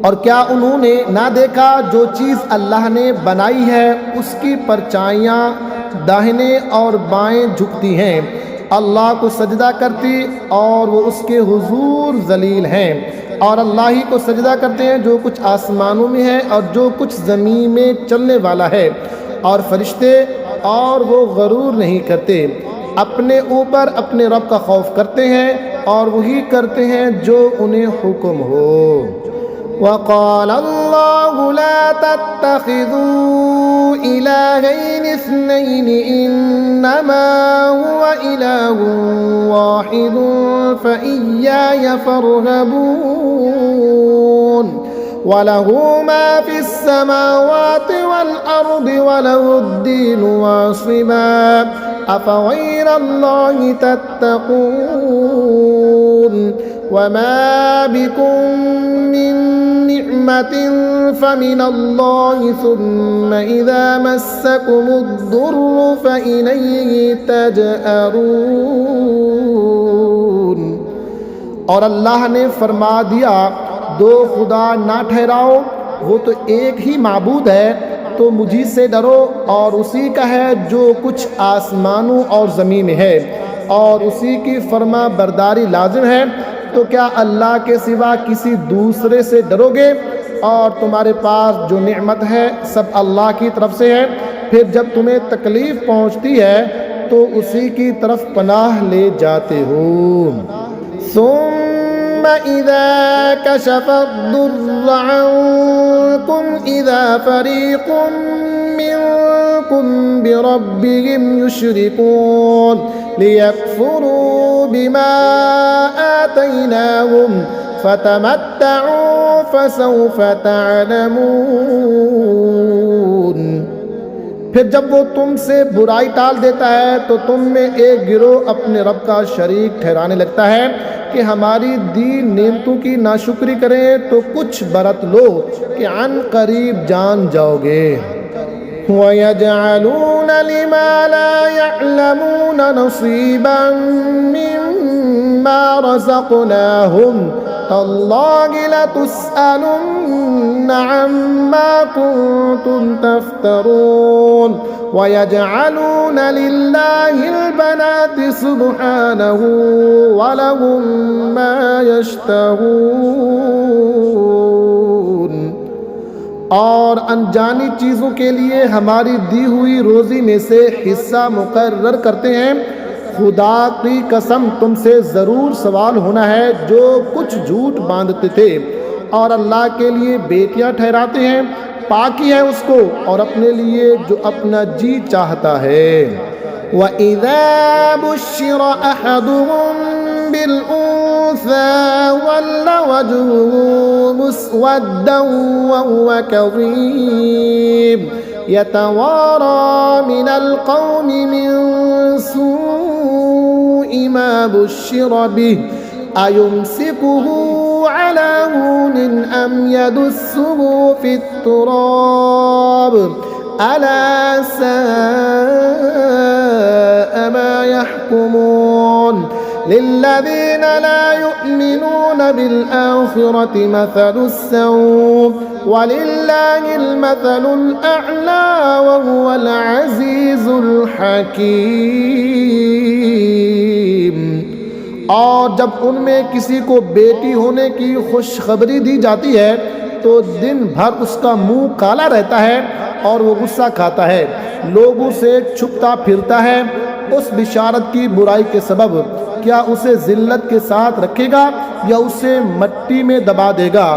और क्या उन्होंने ना देखा जो चीज़ अल्लाह ने बनाई है उसकी परछाइयाँ दाहिने और बाएं झुकती हैं, अल्लाह को सजदा करती और वो उसके हुजूर जलील हैं। और अल्लाह ही को सजदा करते हैं जो कुछ आसमानों में है और जो कुछ ज़मीन में चलने वाला है, और फरिश्ते, और वो गरूर नहीं करते, अपने ऊपर अपने रब का खौफ करते हैं और वही करते हैं जो उन्हें हुक्म हो। वक़ाल अल्लाहु ला तत्तखिज़ू इलाहैन इस्नैन इन्नमा हुवा इलाहुन वाहिदुन फ़इय्याय फ़र्हबून। वलहु मा फिस समावाति वल अर्दि वलहुद्दीन वासिबा अफगैरल्लाहि तत्तकून वमा बिकुम मिन निअमतिन फमिनल्लाहि सुम्मा इज़ा मस्सकुमुद्दुर्रु फइलैहि तजअरून। और अल्लाह ने फरमा दिया, दो खुदा ना ठहराओ, वो तो एक ही माबूद है, तो मुझी से डरो और उसी का है जो कुछ आसमानों और ज़मीन में है, और उसी की फर्मा बरदारी लाजिम है। तो क्या अल्लाह के सिवा किसी दूसरे से डरोगे? और तुम्हारे पास जो नेमत है सब अल्लाह की तरफ से है। फिर जब तुम्हें तकलीफ़ पहुँचती है तो उसी की तरफ पनाह ले जाते हो। सुम्मा इज़ा कशफ़द्दुर्र अन्कुम इज़ा फ़रीक़ुम मिनकुम बिरब्बिहिम युश्रिकून लियकफ़ुरू बिमा आतैनाहुम फ़तमत्तऊ फ़सौफ़ तअलमून। फिर जब वो तुमसे बुराई टाल देता है तो तुम में एक गिरोह अपने रब का शरीक ठहराने लगता है कि हमारी दी नेमतों की नाशुक्री करें तो कुछ बरत लो कि अन करीब जान जाओगे। वयजअलून लिमा ला यअलमून नसीबन मिम्मा रज़क़नाहुम तल्लाहि लतुस्अलुन्न अम्मा कुन्तुम तफ्तरून। वयजअलून लिल्लाहिल बनाति सुब्हानहु वलहुम मा यश्तहून। और अनजानी चीज़ों के लिए हमारी दी हुई रोज़ी में से हिस्सा मुकर्रर करते हैं। खुदा की कसम तुमसे ज़रूर सवाल होना है जो कुछ झूठ बांधते थे और अल्लाह के लिए बेटियां ठहराते हैं। पाकी है उसको और अपने लिए जो अपना जी चाहता है। वइज़ा बुश्शिरा अहदुहुम बिल-उन्सा वल्ला वजहुहु मुस्वद्दन वहुवा कज़ीम यतवारा मिनल कौमि मिन सूइ मा बुश्शिरा बिहि अयुमसिकुहु अला हूनिन अम यदुस्सुहु फित्तुराब अला साअ मा यहकुमून। लिल्लज़ीना ला युमिनून बिल आखिरति मसलुस सऊ वलिल्लाहिल मसलुल अअला वहुवल अज़ीज़ुल हकीम। और जब उनमें किसी को बेटी होने की खुशखबरी दी जाती है तो दिन भर उसका मुंह काला रहता है और वो गुस्सा खाता है, लोगों से छुपता फिरता है। उस बिशारत की बुराई के सबब क्या उसे जिल्लत के साथ रखेगा या उसे मट्टी में दबा देगा?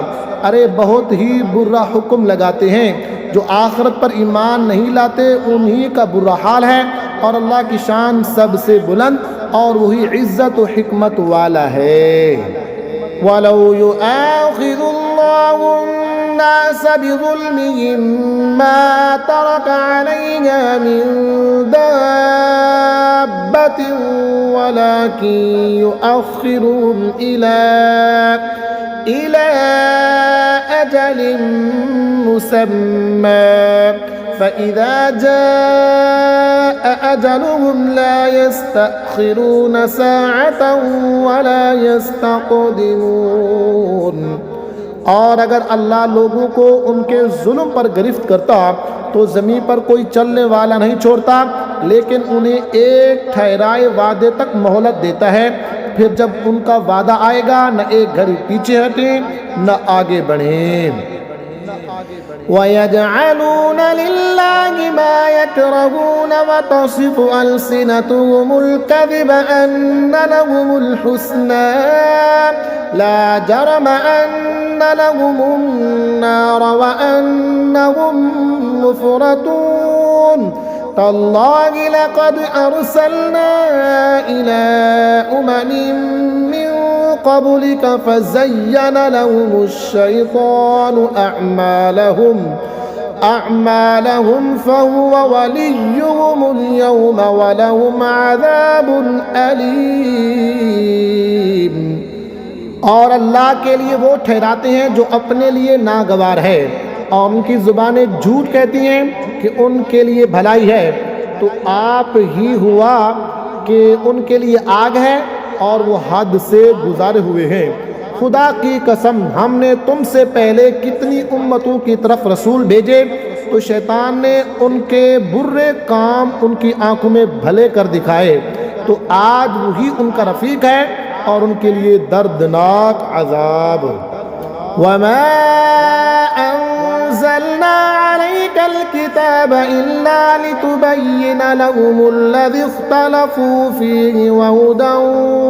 अरे बहुत ही बुरा हुक्म लगाते हैं। जो आखिरत पर ईमान नहीं लाते उन्हीं का बुरा हाल है। और अल्लाह की शान सबसे बुलंद और वही इज़्ज़त व हिकमत वाला है। वलौ युआखिज़ुल्लाहु अन्नास बिज़ुल्मिहिम मा तरक अलैहा मिन दाब्बतिन वलाकिन युअख्खिरुहुम इला अजलिन मुसम्मा फ़इज़ा जाअ अजलुहुम ला यस्तअख़िरून साअतन वला यस्तक़दिमून। और अगर अल्लाह लोगों को उनके जुल्म पर गिरफ्त करता तो ज़मीन पर कोई चलने वाला नहीं छोड़ता, लेकिन उन्हें एक ठहराए वादे तक मोहलत देता है। फिर जब उनका वादा आएगा न एक घड़ी पीछे हटें न आगे बढ़ें। वयजअलून लिल्लाहि मा यकरहून वतसिफ़ु अलसिनतुहुमुल कज़िब अन्न लहुमुल हुस्ना ला जरम अन्न लहुमुन नार व अन्नहुम मुफ़रतून तल्लाहि लक़द अरसलना इला उममिन मिन क़ब्लिक फ़ज़य्यन लहुमुश्शैतानु अअमालहुम फ़हुव वलिय्युहुमुल यौम वलहुम अज़ाबुन अलीम। और अल्लाह के लिए वो ठहराते हैं जो अपने लिए नागवार है, और उनकी ज़ुबानें झूठ कहती हैं कि उनके लिए भलाई है। तो आप ही हुआ कि उनके लिए आग है और वो हद से गुजारे हुए हैं। खुदा की कसम, हमने तुमसे पहले कितनी उम्मतों की तरफ रसूल भेजे, तो शैतान ने उनके बुरे काम उनकी आंखों में भले कर दिखाए। तो आज वही उनका रफ़ीक है और उनके लिए दर्दनाक अज़ाब। वमा अंज़लना अलैकल किताब इल्ला लितुबय्यिन लहुमुल्लज़ी इख्तलफ़ू फ़ीहि वहुदन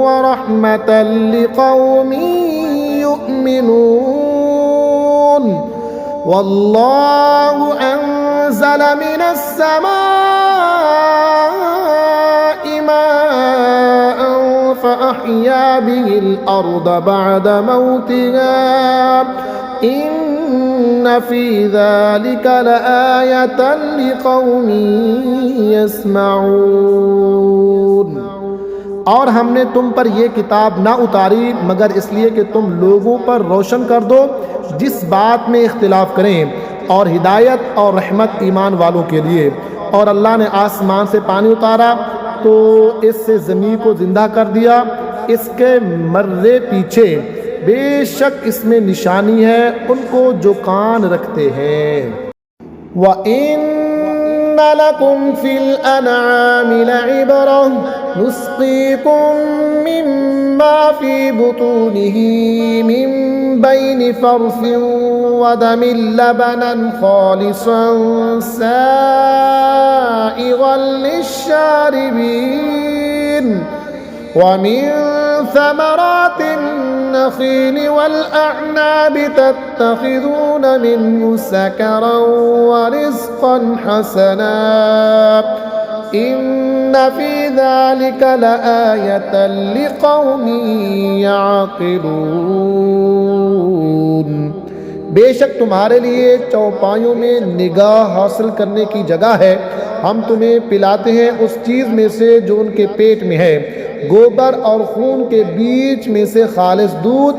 व रहमतन लिक़ौमिन युमिनून। वल्लाहु अंज़ल मिनस समाई माअन फ़अह्या बिहिल अर्द बअद मौतिहा इन्न फ़ी ज़ालिका लआयतन लिक़ौमिन यस्मऊन। और हमने तुम पर यह किताब ना उतारी मगर इसलिए कि तुम लोगों पर रोशन कर दो जिस बात में इख्तिलाफ करें, और हिदायत और रहमत ईमान वालों के लिए। और अल्लाह ने आसमान से पानी उतारा तो इससे ज़मीन को ज़िंदा कर दिया इसके मर्रे पीछे। बेशक इसमें निशानी है उनको जो कान रखते हैं। व इन्न लकुम फिल अनआमि लइब्रह नुस्क़ीकुम मिम्मा फ़ी बुतूनिही मिन बैनि फ़र्सिन व दमिन लबनन ख़ालिसन साइग़न लिश्शारिबीन व मिन समरातिन नख़ील वल अअनाब तत्तख़िज़ून मिन्हु सकरन व रिज़क़न हसना इन्न फ़ी ज़ालिका लआयतन लिक़ौमिन यअक़िलून। बेशक तुम्हारे लिए चौपाइयों में निगाह हासिल करने की जगह है। हम तुम्हें पिलाते हैं उस चीज़ में से जो उनके पेट में है, गोबर और खून के बीच में से खालिस दूध,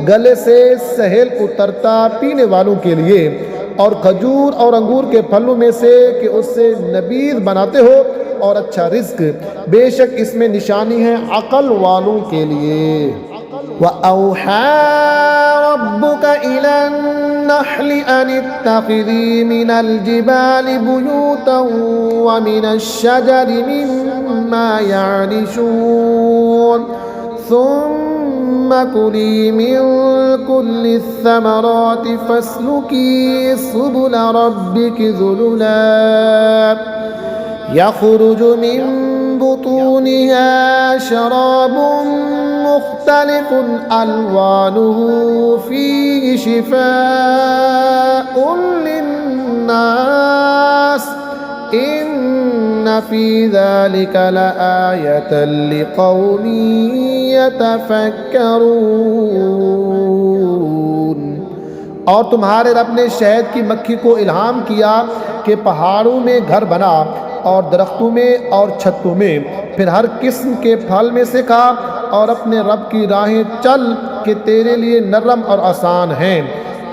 गले से सहल उतरता पीने वालों के लिए, और खजूर और अंगूर के फलों में से कि उससे नबीज़ बनाते हो, और अच्छा रिज़्क। बेशक इसमें निशानी है अक़ल वालों के लिए। व औहा रब्बुका इलन नहलि अनित्तख़िज़ी मिनल जिबालि बुयूतन व मिनश शजरि मिम्मा यारिशून ثم كلي من كل الثمرات فاسلكي سبل ربك ذللا يخرج من بطونها شراب مختلف ألوانه فيه شفاء للناس إن في ذلك لآية لقوم يتفكرون। और तुम्हारे रब ने शहद की मक्खी को इल्हाम किया कि पहाड़ों में घर बना और दरख्तों में और छतों में, फिर हर किस्म के फल में से खा और अपने रब की राहें चल कि तेरे लिए नरम और आसान हैं।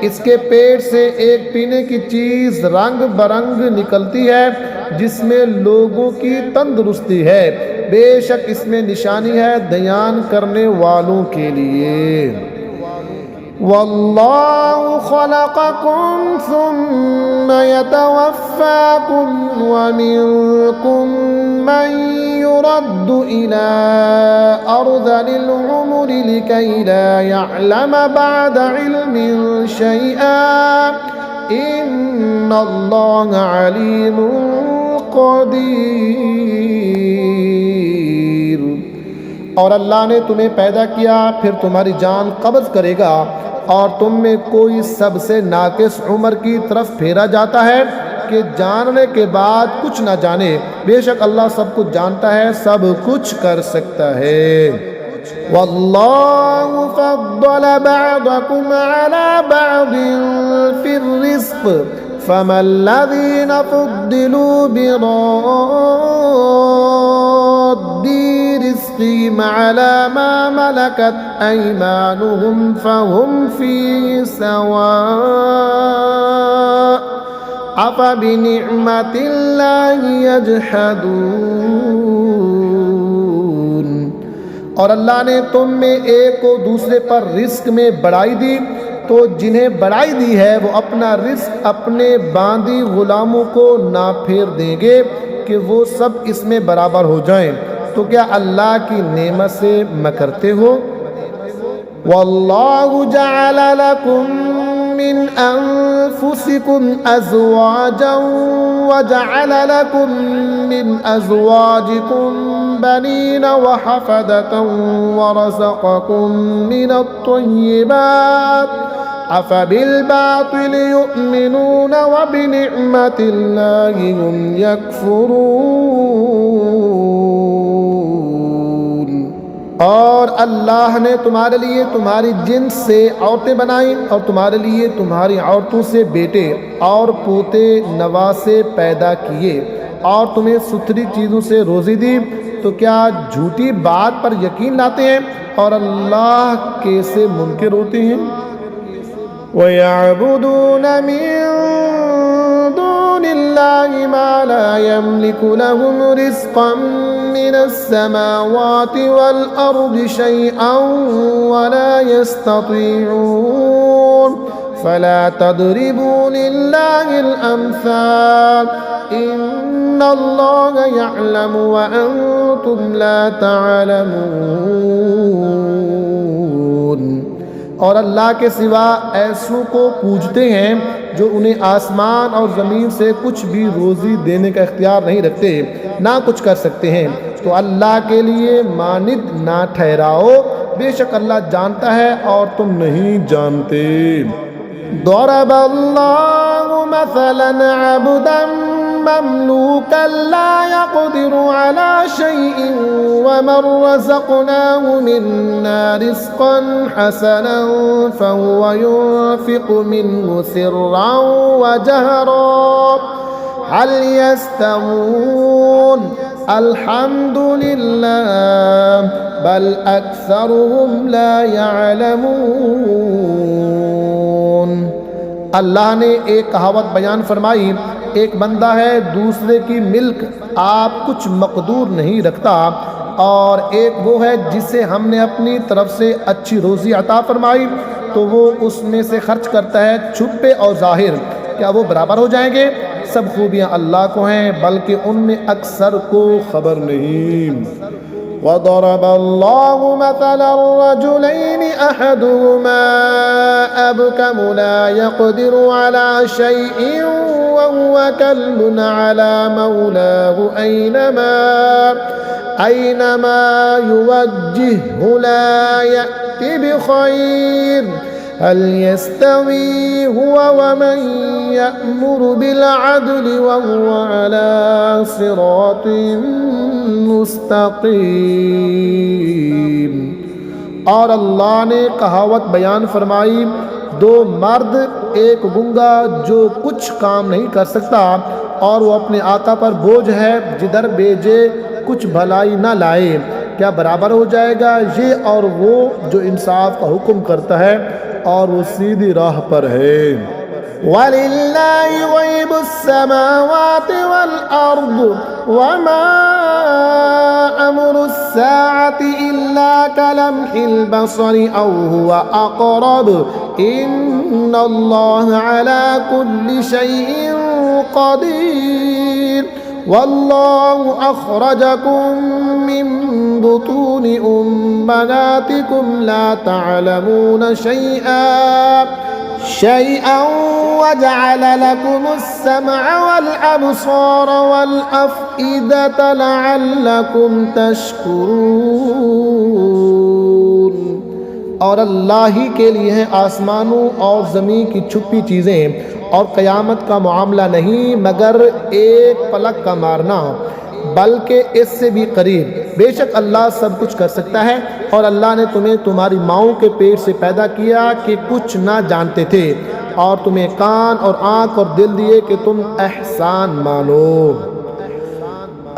इसके पेट से एक पीने की चीज़ रंग बरंग निकलती है जिसमें लोगों की तंदुरुस्ती है। बेशक इसमें निशानी है ध्यान करने वालों के लिए। वल्लाहु खलक़कुम सुम्मा यतवफ़्फ़ाकुम व मिनकुम मन युरद्दु इला अर्ज़लिल उमरि लिकै ला यअलम बअद इल्मिन शैअन इन्नल्लाह अलीमुन क़दीर। और अल्लाह ने तुम्हें पैदा किया, फिर तुम्हारी जान कब्ज़ करेगा और तुम में कोई सबसे नाकिस उम्र की तरफ फेरा जाता है कि जानने के बाद कुछ ना जाने। बेशक अल्लाह सब कुछ जानता है, सब कुछ कर सकता है। वल्लाहु फद्दल बअदकुम अला बअदिन फिर रिज़्क़ फमल्लज़ीना फुद्दिलू बिरद्दी रिज़्क़िहिम अला मा मलकत अयमानुहुम फहुम फ़ीहि सवा अफ़बिनिअमतिल्लाहि यजहदून। और अल्लाह ने तुम में एक को दूसरे पर रिस्क में बढ़ाई दी, तो जिन्हें बढ़ाई दी है वो अपना रिस्क अपने बांदी गुलामों को ना फेर देंगे कि वो सब इसमें बराबर हो जाएं। तो क्या अल्लाह की नेमत से मकरते हो? वल्लाहु जअल लकुम मिन अनफुसिकुम अज़वाजन व जअल लकुम मिन अज़वाजिकुम बनीन व हफ़दतन व रज़क़कुम मिनत-तय्यिबात अफ़बिल-बातिल यु'मिनून व बिनिअमतिल्लाहि हुम यकफ़ुरून। और अल्लाह ने तुम्हारे लिए तुम्हारी जिन्स से औरतें बनाई और तुम्हारे लिए तुम्हारी औरतों से बेटे और पोते नवासे पैदा किए और तुम्हें सुथरी चीज़ों से रोज़ी दी। तो क्या झूठी बात पर यकीन लाते हैं और अल्लाह के से मुनकिर होते हैं? वयअबुदून मिन दूनिल्लाहि मा ला यमलिकु लहुम रिज़्क़न मिनस्समावाति वल अर्दि शैअन वला यस्ततीऊन फला तदरिबू लिल्लाहिल अम्साल इन्नल्लाहा यअलमु व अंतुम ला तअलमून। और अल्लाह के सिवा ऐसों को पूजते हैं जो उन्हें आसमान और ज़मीन से कुछ भी रोज़ी देने का इख्तियार नहीं रखते, ना कुछ कर सकते हैं। तो अल्लाह के लिए मानिद ना ठहराओ, बेशक अल्लाह जानता है और तुम नहीं जानते। दरबल्लाहु मसलन अब्दन ममलूकन ला यक़दिरु अला शैइन व मन रज़क़नाहु मिन्ना रिज़क़न हसनन फहुव युनफ़िक़ु मिन्हु सिर्रन व जहरन हल यस्तवून अल्हम्दुलिल्लाह बल अक्सरुहुम ला यअलमून। अल्लाह ने एक कहावत बयान फरमाई, एक बंदा है दूसरे की मिल्क आप कुछ मकदूर नहीं रखता, और एक वो है जिसे हमने अपनी तरफ से अच्छी रोज़ी अता फरमाई तो वो उसमें से खर्च करता है छुपे और ज़ाहिर। क्या वो बराबर हो जाएंगे? सब खूबियाँ अल्लाह को हैं, बल्कि उनमें अक्सर को खबर नहीं। वदरबल्लाहु मसलन रजुलैनि अहदुहुमा अबकमु ला यक़दिरु अला शैइन व हुवा कल्बुन अला मौलाहु ऐनमा युवज्जिहहु ला यअति बिखैर हल यस्तवी हुवा व मन यअमुरु बिल अदलि व हुवा अला सिरातिन मुस्तक़ीम। और अल्लाह ने कहावत बयान फरमाई, दो मर्द एक गूंगा जो कुछ काम नहीं कर सकता और वो अपने आका पर बोझ है जिधर भेजे कुछ भलाई ना लाए, क्या बराबर हो जाएगा ये और वो जो इंसाफ का हुक्म करता है और वो सीधी राह पर है। वलिल्लाहि गैबुस समावाति वल अर्द वमा अम्रुस साअति इल्ला कलम्हिल बसरि औ हुवा अक़रब इन्नल्लाहा अला कुल्लि शैइन क़दीर वल्लाहु अख़रजकुम मिन बुतूनि उम्महातिकुम ला तअलमून शैअन वजअल लकुमुस समअ वल अबसार वल अफ़इदता लअल्लकुम तशकुरून। और अल्लाह ही के लिए हैं आसमानों और ज़मीन की छुपी चीज़ें और क़यामत का मामला नहीं मगर एक पलक का मारना, बल्कि इससे भी करीब। बेशक अल्लाह सब कुछ कर सकता है, और अल्लाह ने तुम्हें तुम्हारी माओं के पेट से पैदा किया कि कुछ ना जानते थे, और तुम्हें कान और आँख और दिल दिए कि तुम एहसान मानो।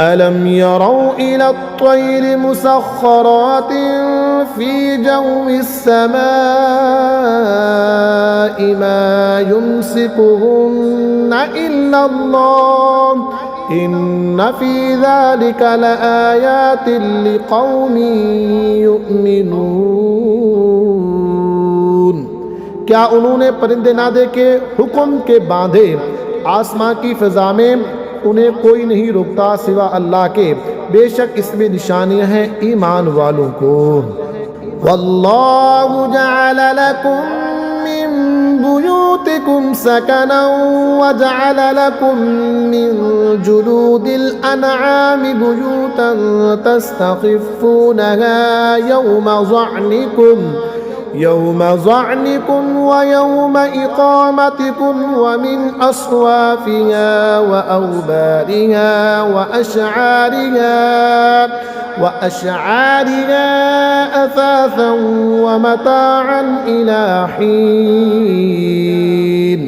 अलम यरौ इला त्वैरि मुसख्खरातिन फी जव्विस समाइ मा युमसिकुहुन्ना इल्लल्लाह इन्न फी ज़ालिका लआयातिन लिक़ौमिन युमिनून। क्या उन्होंने परिंदे ना देखे हुक्म के बांधे आसमां की फ़िज़ा में, उन्हें कोई नहीं रोकता सिवा अल्लाह के, बेशक इसमें निशानियां हैं ईमान वालों को। वल्लाहु जअल लकुम मिन बुयूतिकुम सकनन व जअल लकुम मिन जुलूदिल अनआमि बुयूतन तस्तख़िफ़ूनहा यौम ज़अनिकुम व यौम इक़ामतिकुम व मिन अस्वाफ़िहा व औबारिहा व अशआरिहा असासन व मताअन इला हीन।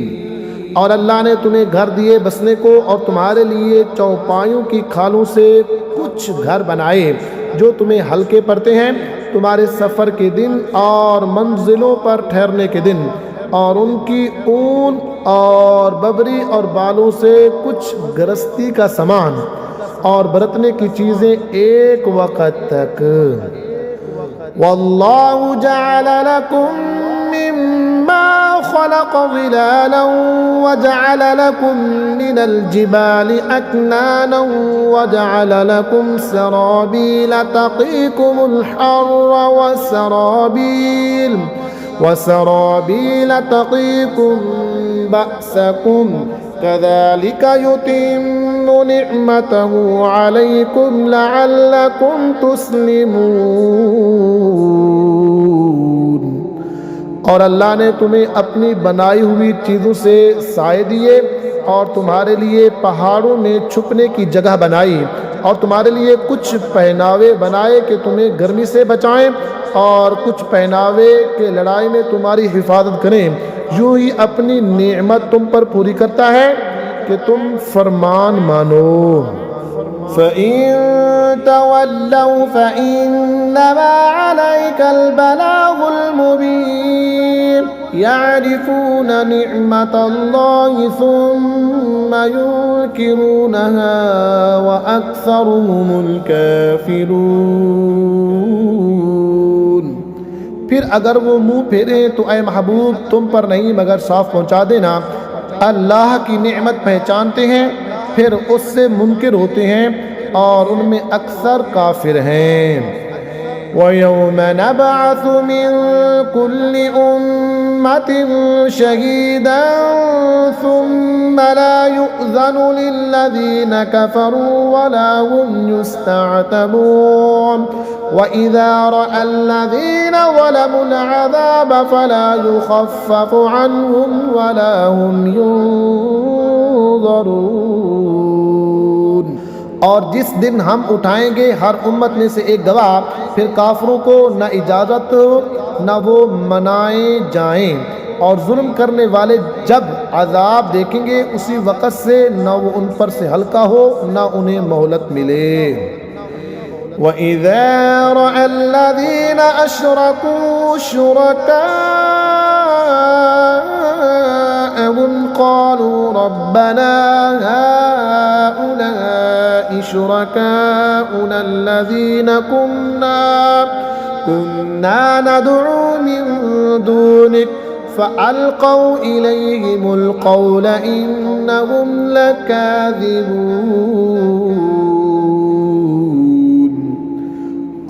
और अल्लाह ने तुम्हें घर दिए बसने को, और तुम्हारे लिए चौपायों की खालों से कुछ घर बनाए जो तुम्हें हल्के पड़ते हैं तुम्हारे सफ़र के दिन और मंजिलों पर ठहरने के दिन, और उनकी ऊन और बबरी और बालों से कुछ गृहस्थी का सामान और बरतने की चीज़ें एक वक़्त तक। वल्लाहु जअल लकुम मिम्मा खलक़ ज़िलालन व जअल लकुम मिनल जिबालि अकनानन व जअल लकुम सराबील तक़ीकुमुल हर्र व सराबील तक़ीकुम बअसकुम कज़ालिका युतिम्मु निअमतहु अलैकुम लअल्लकुम तुस्लिमून। और अल्लाह ने तुम्हें अपनी बनाई हुई चीज़ों से साए दिए, और तुम्हारे लिए पहाड़ों में छुपने की जगह बनाई, और तुम्हारे लिए कुछ पहनावे बनाए कि तुम्हें गर्मी से बचाएं, और कुछ पहनावे के लड़ाई में तुम्हारी हिफाजत करें। यूं ही अपनी नेमत तुम पर पूरी करता है कि तुम फरमान मानो। फ़इन तवल्लौ फ़इन्नमा अलैकल बलागुल मुबीन यअरिफून निअमतल्लाहि सुम्मा युनकिरूनहा व अक्सरुहुमुल काफ़िरून। फिर अगर वो मुँह फेरे तो ऐ महबूब तुम पर नहीं मगर साफ पहुँचा देना। अल्लाह की नेमत पहचानते हैं फिर उससे मुनकिर होते हैं, और उनमें अक्सर काफिर हैं। वयौम नबअसु मिन कुल्लि उम्मतिन शहीदन सुम्मा ला युअज़नु लिल्लज़ीना कफ़रू वला हुम युस्तअतबून व इज़ा रअल्लज़ीना ज़लमुल अज़ाब फला युख़फ़फ़ु अन्हुम वला हुम युनज़रून। और जिस दिन हम उठाएंगे हर उम्मत में से एक गवाह, फिर काफिरों को न इजाज़त न वो मनाए जाएं, और जुल्म करने वाले जब अजाब देखेंगे उसी वक़्त से न वो उन पर से हल्का हो न उन्हें मोहलत मिले। वइज़ा रअल्लज़ीना अशरकू शुरकाअहुम क़ालू रब्बना हाउलाइ शुरकाउना अल्लज़ीना कुन्ना नद'ू मिन दूनिक फ़अल्क़ौ इलैहिमुल क़ौल इन्नहुम लकाज़िबून।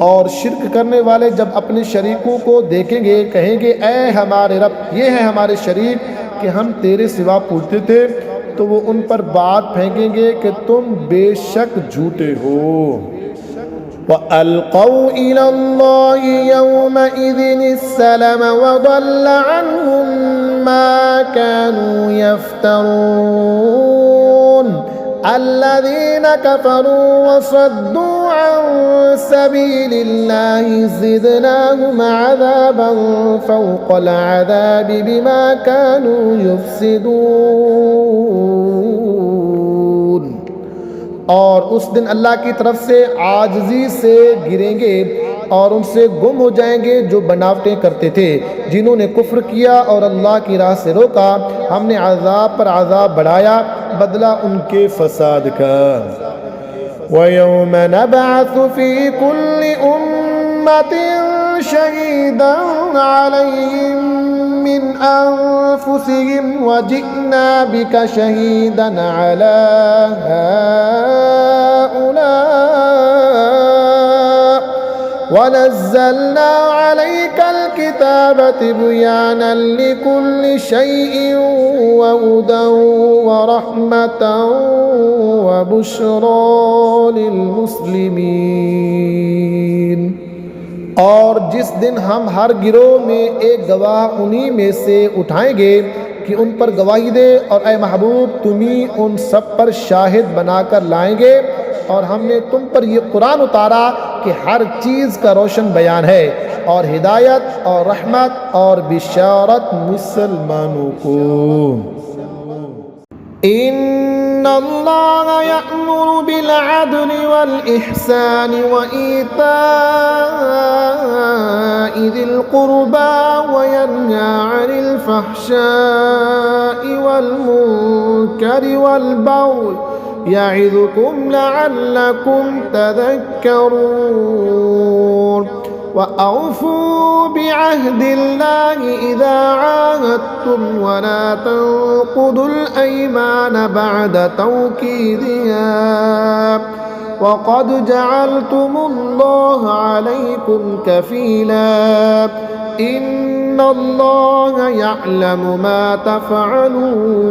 और शिर्क करने वाले जब अपने शरीकों को देखेंगे कहेंगे ऐ हमारे रब, ये है हमारे शरीक कि हम तेरे सिवा पूछते थे, तो वो उन पर बात फेंकेंगे कि तुम बेशक झूठे हो। वअल्क़ौ इलल्लाहि यौमइज़िन अस्सलम वज़ल्ल अन्हुम मा कानू यफ्तरून अल्लज़ीना कफ़रू वसद्दू अन सबीलिल्लाहि ज़िदनाहुम अज़ाबन फ़ौक़ल अज़ाबि बिमा कानू युफ़सिदून। और उस दिन अल्लाह की तरफ से आजिज़ी से गिरेंगे और उनसे गुम हो जाएंगे जो बनावटें करते थे, जिन्होंने कुफ्र किया और अल्लाह की राह से रोका। हमने अज़ाब पर अज़ाब बढ़ाया, बदला उनके फसाद का। वयौम नबअसु फ़ी कुल्लि उम्मतिन शहीदन अलैहिम मिन अनफुसिहिम वजिअना बिका शहीदन अला हाउला वनज़्ज़लना अलैकल किताब तिबयानन लिकुल्लि शैइन वहुदन वरहमतन वबुश्रा लिलमुस्लिमीन। और जिस दिन हम हर गिरोह में एक गवाह उन्हीं में से उठाएंगे कि उन पर गवाही दे, और ए महबूब तुम्ही उन सब पर शाहिद बनाकर लाएंगे। और हमने तुम पर ये कुरान उतारा कि हर चीज़ का रोशन बयान है और हिदायत और रहमत और बिशारत मुसलमानों को। इन्नल्लाह यअमुरु बिल अदलि वल इहसानि व ईताइ ज़िल क़ुरबा व यन्हा अनिल फ़हशाइ वल मुनकरि वल बग़य यइज़ुकुम लअल्लकुम तज़क्करून। वअऊफ़ू बिअहदिल्लाहि इज़ा आहादतुम वला तंक़ुदुल अयमान बअद तौकीदिहा वक़द जअलतुमुल्लाह अलैकुम कफ़ीला इन्नल्लाह यअलमु मा तफ़अलून।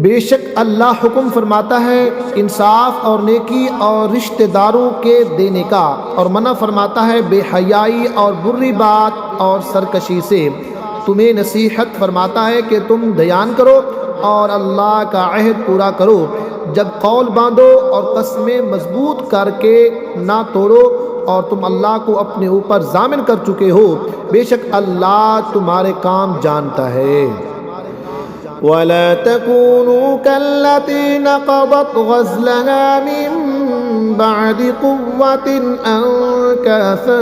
बेशक अल्लाह हुक्म फरमाता है इंसाफ और नेकी और रिश्तेदारों के देने का, और मना फरमाता है बेहयाई और बुरी बात और सरकशी से। तुम्हें नसीहत फरमाता है कि तुम दयान करो और अल्लाह का अहद पूरा करो। जब कौल बांधो और कस्में मजबूत करके ना तोड़ो, और तुम अल्लाह को अपने ऊपर जामिन कर चुके हो। बेशक अल्लाह तुम्हारे काम जानता है। वला तकूनू कल्लती नक़दत ग़ज़लहा मिन बअदि क़ुव्वतिन अंकासा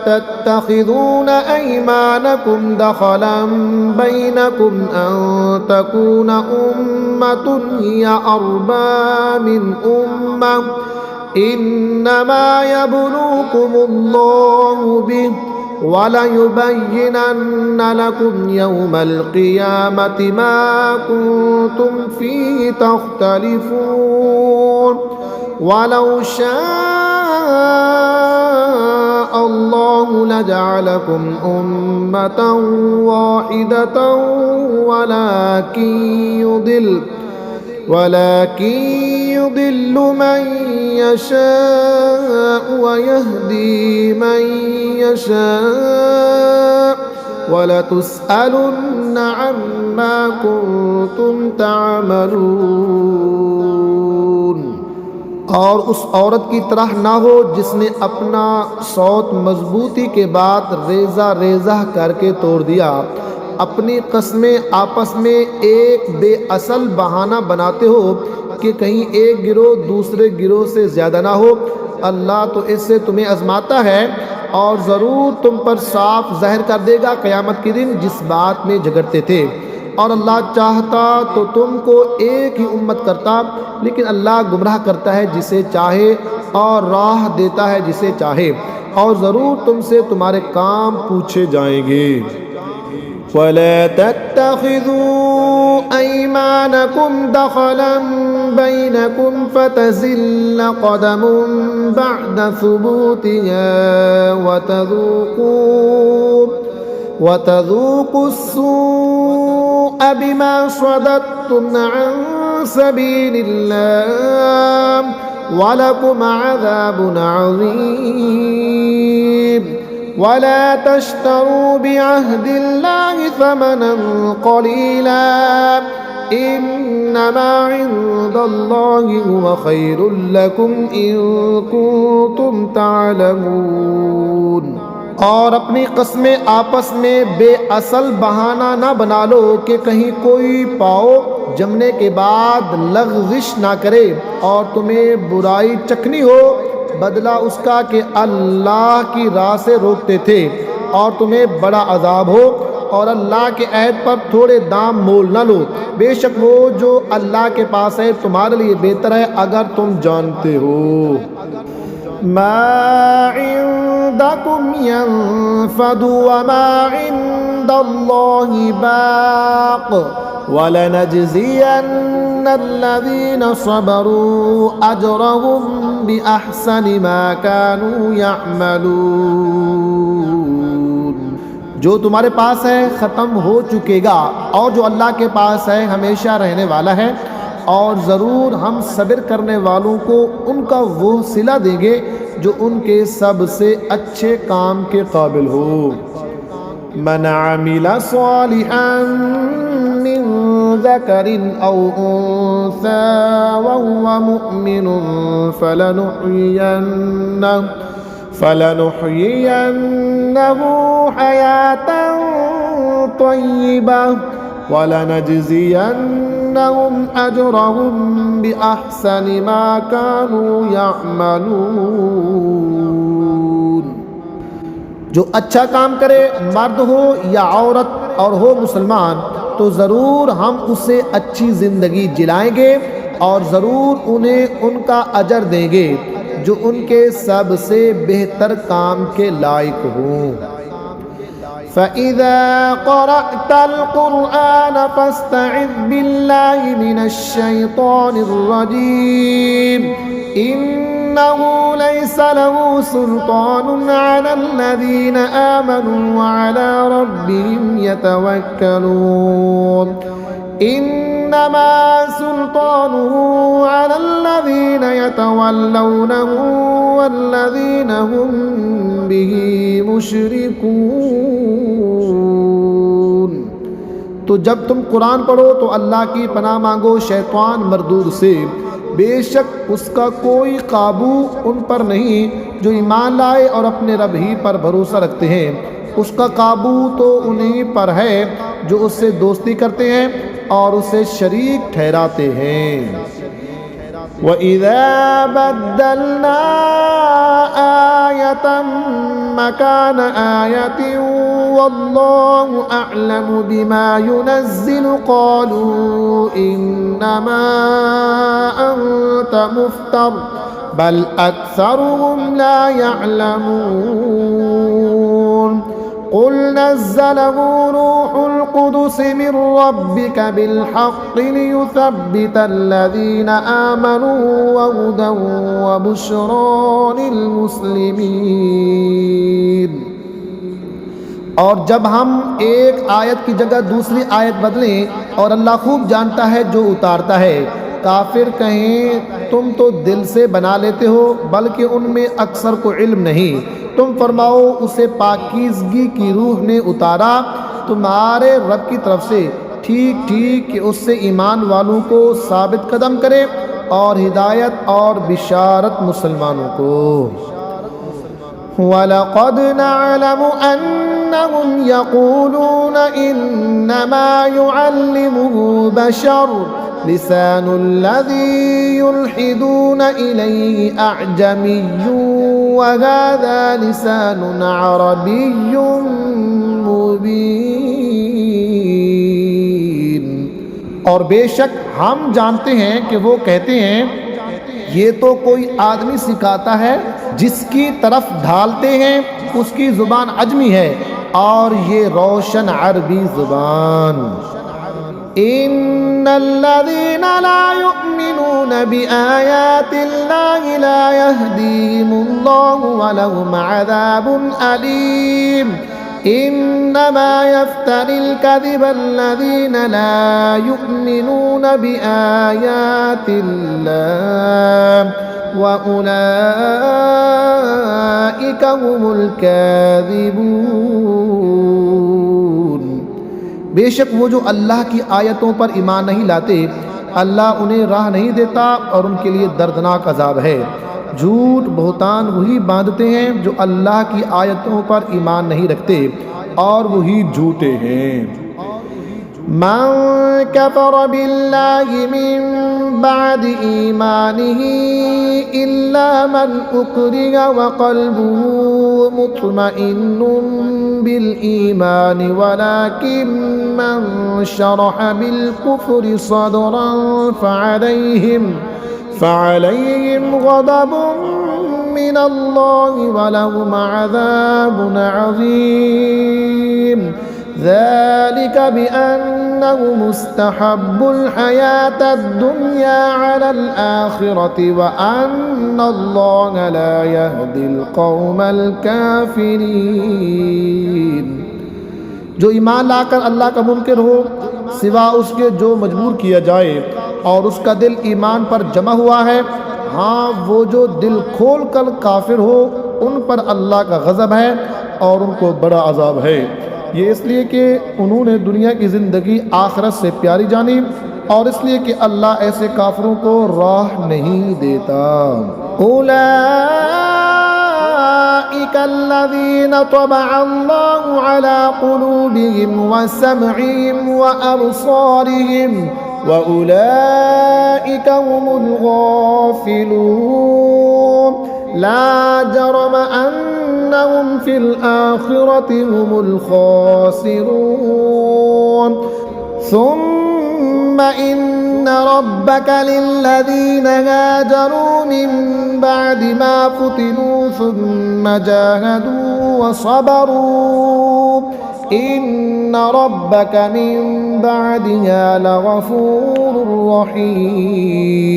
तत्तख़िज़ून अयमानकुम दख़लन बैनकुम अन तकून उम्मतुन हिय अर्बा मिन उम्मह इन्नमा यब्लूकुमुल्लाहु बिहि वलयुबय्यिनन्न लकुम यौमल क़ियामति मा कुन्तुम फ़ीहि तख़्तलिफ़ून। वलौ शाअ अल्लाहु लजअलकुम उम्मतन वाहिदतन वलाकिन युदिल्लु मन यशाअ व यहदी मन यशाअ वलतुस्अलुन्न अम्मा कुन्तुम तअमलून। और उस औरत की तरह ना हो जिसने अपना सौत मजबूती के बाद रेजा रेजा करके तोड़ दिया। अपनी कस्में आपस में एक बेअसल बहाना बनाते हो कि कहीं एक गिरोह दूसरे गिरोह से ज़्यादा ना हो। अल्लाह तो इससे तुम्हें आजमाता है और ज़रूर तुम पर साफ ज़ाहिर कर देगा क़यामत के दिन जिस बात में झगड़ते थे। और अल्लाह चाहता तो तुमको एक ही उम्मत करता, लेकिन अल्लाह गुमराह करता है जिसे चाहे और राह देता है जिसे चाहे, और ज़रूर तुमसे तुम्हारे काम पूछे जाएंगे। वला तत्तखिज़ू अयमानकुम दखलन बैनकुम फतज़िल्ल क़दमुन बअद सुबूतिहा वतज़ूक़ुस्सूअ बिमा सदद्तुम अन सबीलिल्लाह वलकुम अज़ाबुन अज़ीम वला तश्तरू बिअहदिल्लाहि समनन क़लीला इन्नमा इंदल्लाहि हुवा खैरुल लकुम इन कुंतुम तालमून। और अपनी कस्में आपस में बेअसल बहाना ना बना लो कि कहीं कोई पाओ जमने के बाद लग़ज़िश ना करे और तुम्हें बुराई चखनी हो, बदला उसका कि अल्लाह की राह से रोकते थे और तुम्हें बड़ा अजाब हो, और अल्लाह के अहद पर थोड़े दाम मोल न लो। बेशक वो जो अल्लाह के पास है तुम्हारे लिए बेहतर है अगर तुम जानते हो। मा इंदकुम यंफदु व मा इंदल्लाहि बाक़ वलनजज़ियन्नल्लज़ीना सबरू अजरहुम बिअहसनि मा कानू यअमलून। जो तुम्हारे पास है ख़त्म हो चुकेगा और जो अल्लाह के पास है हमेशा रहने वाला है, और ज़रूर हम सब्र करने वालों को उनका वो सिला देंगे जो उनके सबसे अच्छे काम के काबिल हो। मन आमिला सालिहन मिन ज़करिन औ उन्सा व हुवा मुमिनुन फलनुहयियन्नहु हयातन तय्यिबह वलनजज़ियन्नहुम अजरहुम बिअहसनि मा कानू यअमलून। जो अच्छा काम करे, मर्द हो या औरत और हो मुसलमान, तो ज़रूर हम उसे अच्छी ज़िंदगी जिलाएंगे और ज़रूर उन्हें उनका अजर देंगे जो उनके सबसे बेहतर काम के लायक हों। फ़इज़ा क़रअतल क़ुरआन फ़स्तइज़ बिल्लाहि मिनश शैतानिर रजीम इन्नहु लैसा लहु सुल्तानुन अलल्लज़ीना आमनू व अला रब्बिहिम यतवक्कलून इन्नमा सुल्तानुहु अलल्लज़ीना यतवल्लौनहु वल्लज़ीना हुम बिही मुशरिकून। तो जब तुम कुरान पढ़ो तो अल्लाह की पनाह मांगो शैतान मरदूद से, बेशक उसका कोई काबू उन पर नहीं जो ईमान लाए और अपने रब ही पर भरोसा रखते हैं। उसका काबू तो उन्हीं पर है जो उससे दोस्ती करते हैं और उसे शरीक ठहराते हैं। वइज़ा बद्दलना आयतन मकान आयतिन वल्लाहु अअलमु बिमा युनज़्ज़िलु क़ालू इन्नमा अंत मुफ्तर बल अक्सरुहुम ला यअलमून क़ुल नज़्ज़लहु रूहुल क़ुदुस मिन रब्बिका बिलहक़्क़ि लियुथब्बितल्लज़ीना आमनू व हुदन व बुश्रा लिलमुस्लिमीन। और जब हम एक आयत की जगह दूसरी आयत बदलें, और अल्लाह खूब जानता है जो उतारता है, काफिर कहें तुम तो दिल से बना लेते हो बल्कि उनमें अक्सर को इल्म नहीं। तुम फरमाओ उसे पाकीज़गी की रूह ने उतारा तुम्हारे रब की तरफ से ठीक ठीक कि उससे ईमान वालों को साबित कदम करे और हिदायत और बिशारत मुसलमानों को। वलक़द नअलमु अन्नहुम यक़ूलून इन्नमा युअल्लिमुहु बशर लिसानुल्लज़ी युल्हिदून इलैहि अअजमिय्युन व हाज़ा लिसानुन अरबिय्युन मुबीन। और बेशक हम जानते हैं कि वो कहते हैं ये तो कोई आदमी सिखाता है जिसकी तरफ ढालते हैं उसकी ज़ुबान अजमी है और ये रोशन अरबी ज़ुबान। इन्नल्लज़ीना ला युमिनून बिआयातिल्लाहि ला यहदीहिमुल्लाहु व लहुम अज़ाबुन अलीम इन्नमा यफ्तरिल कज़िबा अल्लज़ीना ला युमिनून बिआयातिल्लाह वउलाइका हुमुल काज़िबून। बेशक वो जो अल्लाह की आयतों पर ईमान नहीं लाते, अल्लाह उन्हें राह नहीं देता और उनके लिए दर्दनाक अजाब है। झूठ बहुतान वही बांधते हैं जो अल्लाह की आयतों पर ईमान नहीं रखते और वही झूठे हैं। मन कफ़र बिल्लाहि मिन बाद ईमानिही इल्ला मन उक्रिह व क़ल्बुहु मुत्मइन्नुन बिल ईमानि वलाकिन मन शरह बिल कुफ्रि सदरन फ़अलैहिम ग़ज़बुन मिनल्लाहि व लहुम अज़ाबुन अज़ीम। ज़ालिका बिअन्नहुम मुस्तहब्बुल हयातद दुनिया अलल आखिरति व अन्नल्लाह ला यहदिल क़ौमल काफ़िरीन। जो ईमान लाकर अल्लाह का मुनकिर हो, सिवा उसके जो मजबूर किया जाए और उसका दिल ईमान पर जमा हुआ है, हाँ वो जो दिल खोल कर काफिर हो, उन पर अल्लाह का गज़ब है और उनको बड़ा अजाब है। ये इसलिए कि उन्होंने दुनिया की ज़िंदगी आखिरत से प्यारी जानी और इसलिए कि अल्लाह ऐसे काफिरों को राह नहीं देता। उलाइका अल्लज़ीना तबअ अल्लाहु अला क़ुलूबिहिम व समइहिम व अबसारिहिम व उलाइका हुमुल गाफ़िलून। ला जरम अन्नहुम फिल आखिरति हुमुल खासिरून। सुम्मा इन्न रब्बका लिल्लज़ीना हाजरू मिन बअदि मा फुतिनू सुम्मा जाहदू व सबरू इन्न रब्बका मिन बअदिहा लगफूरुर रहीम।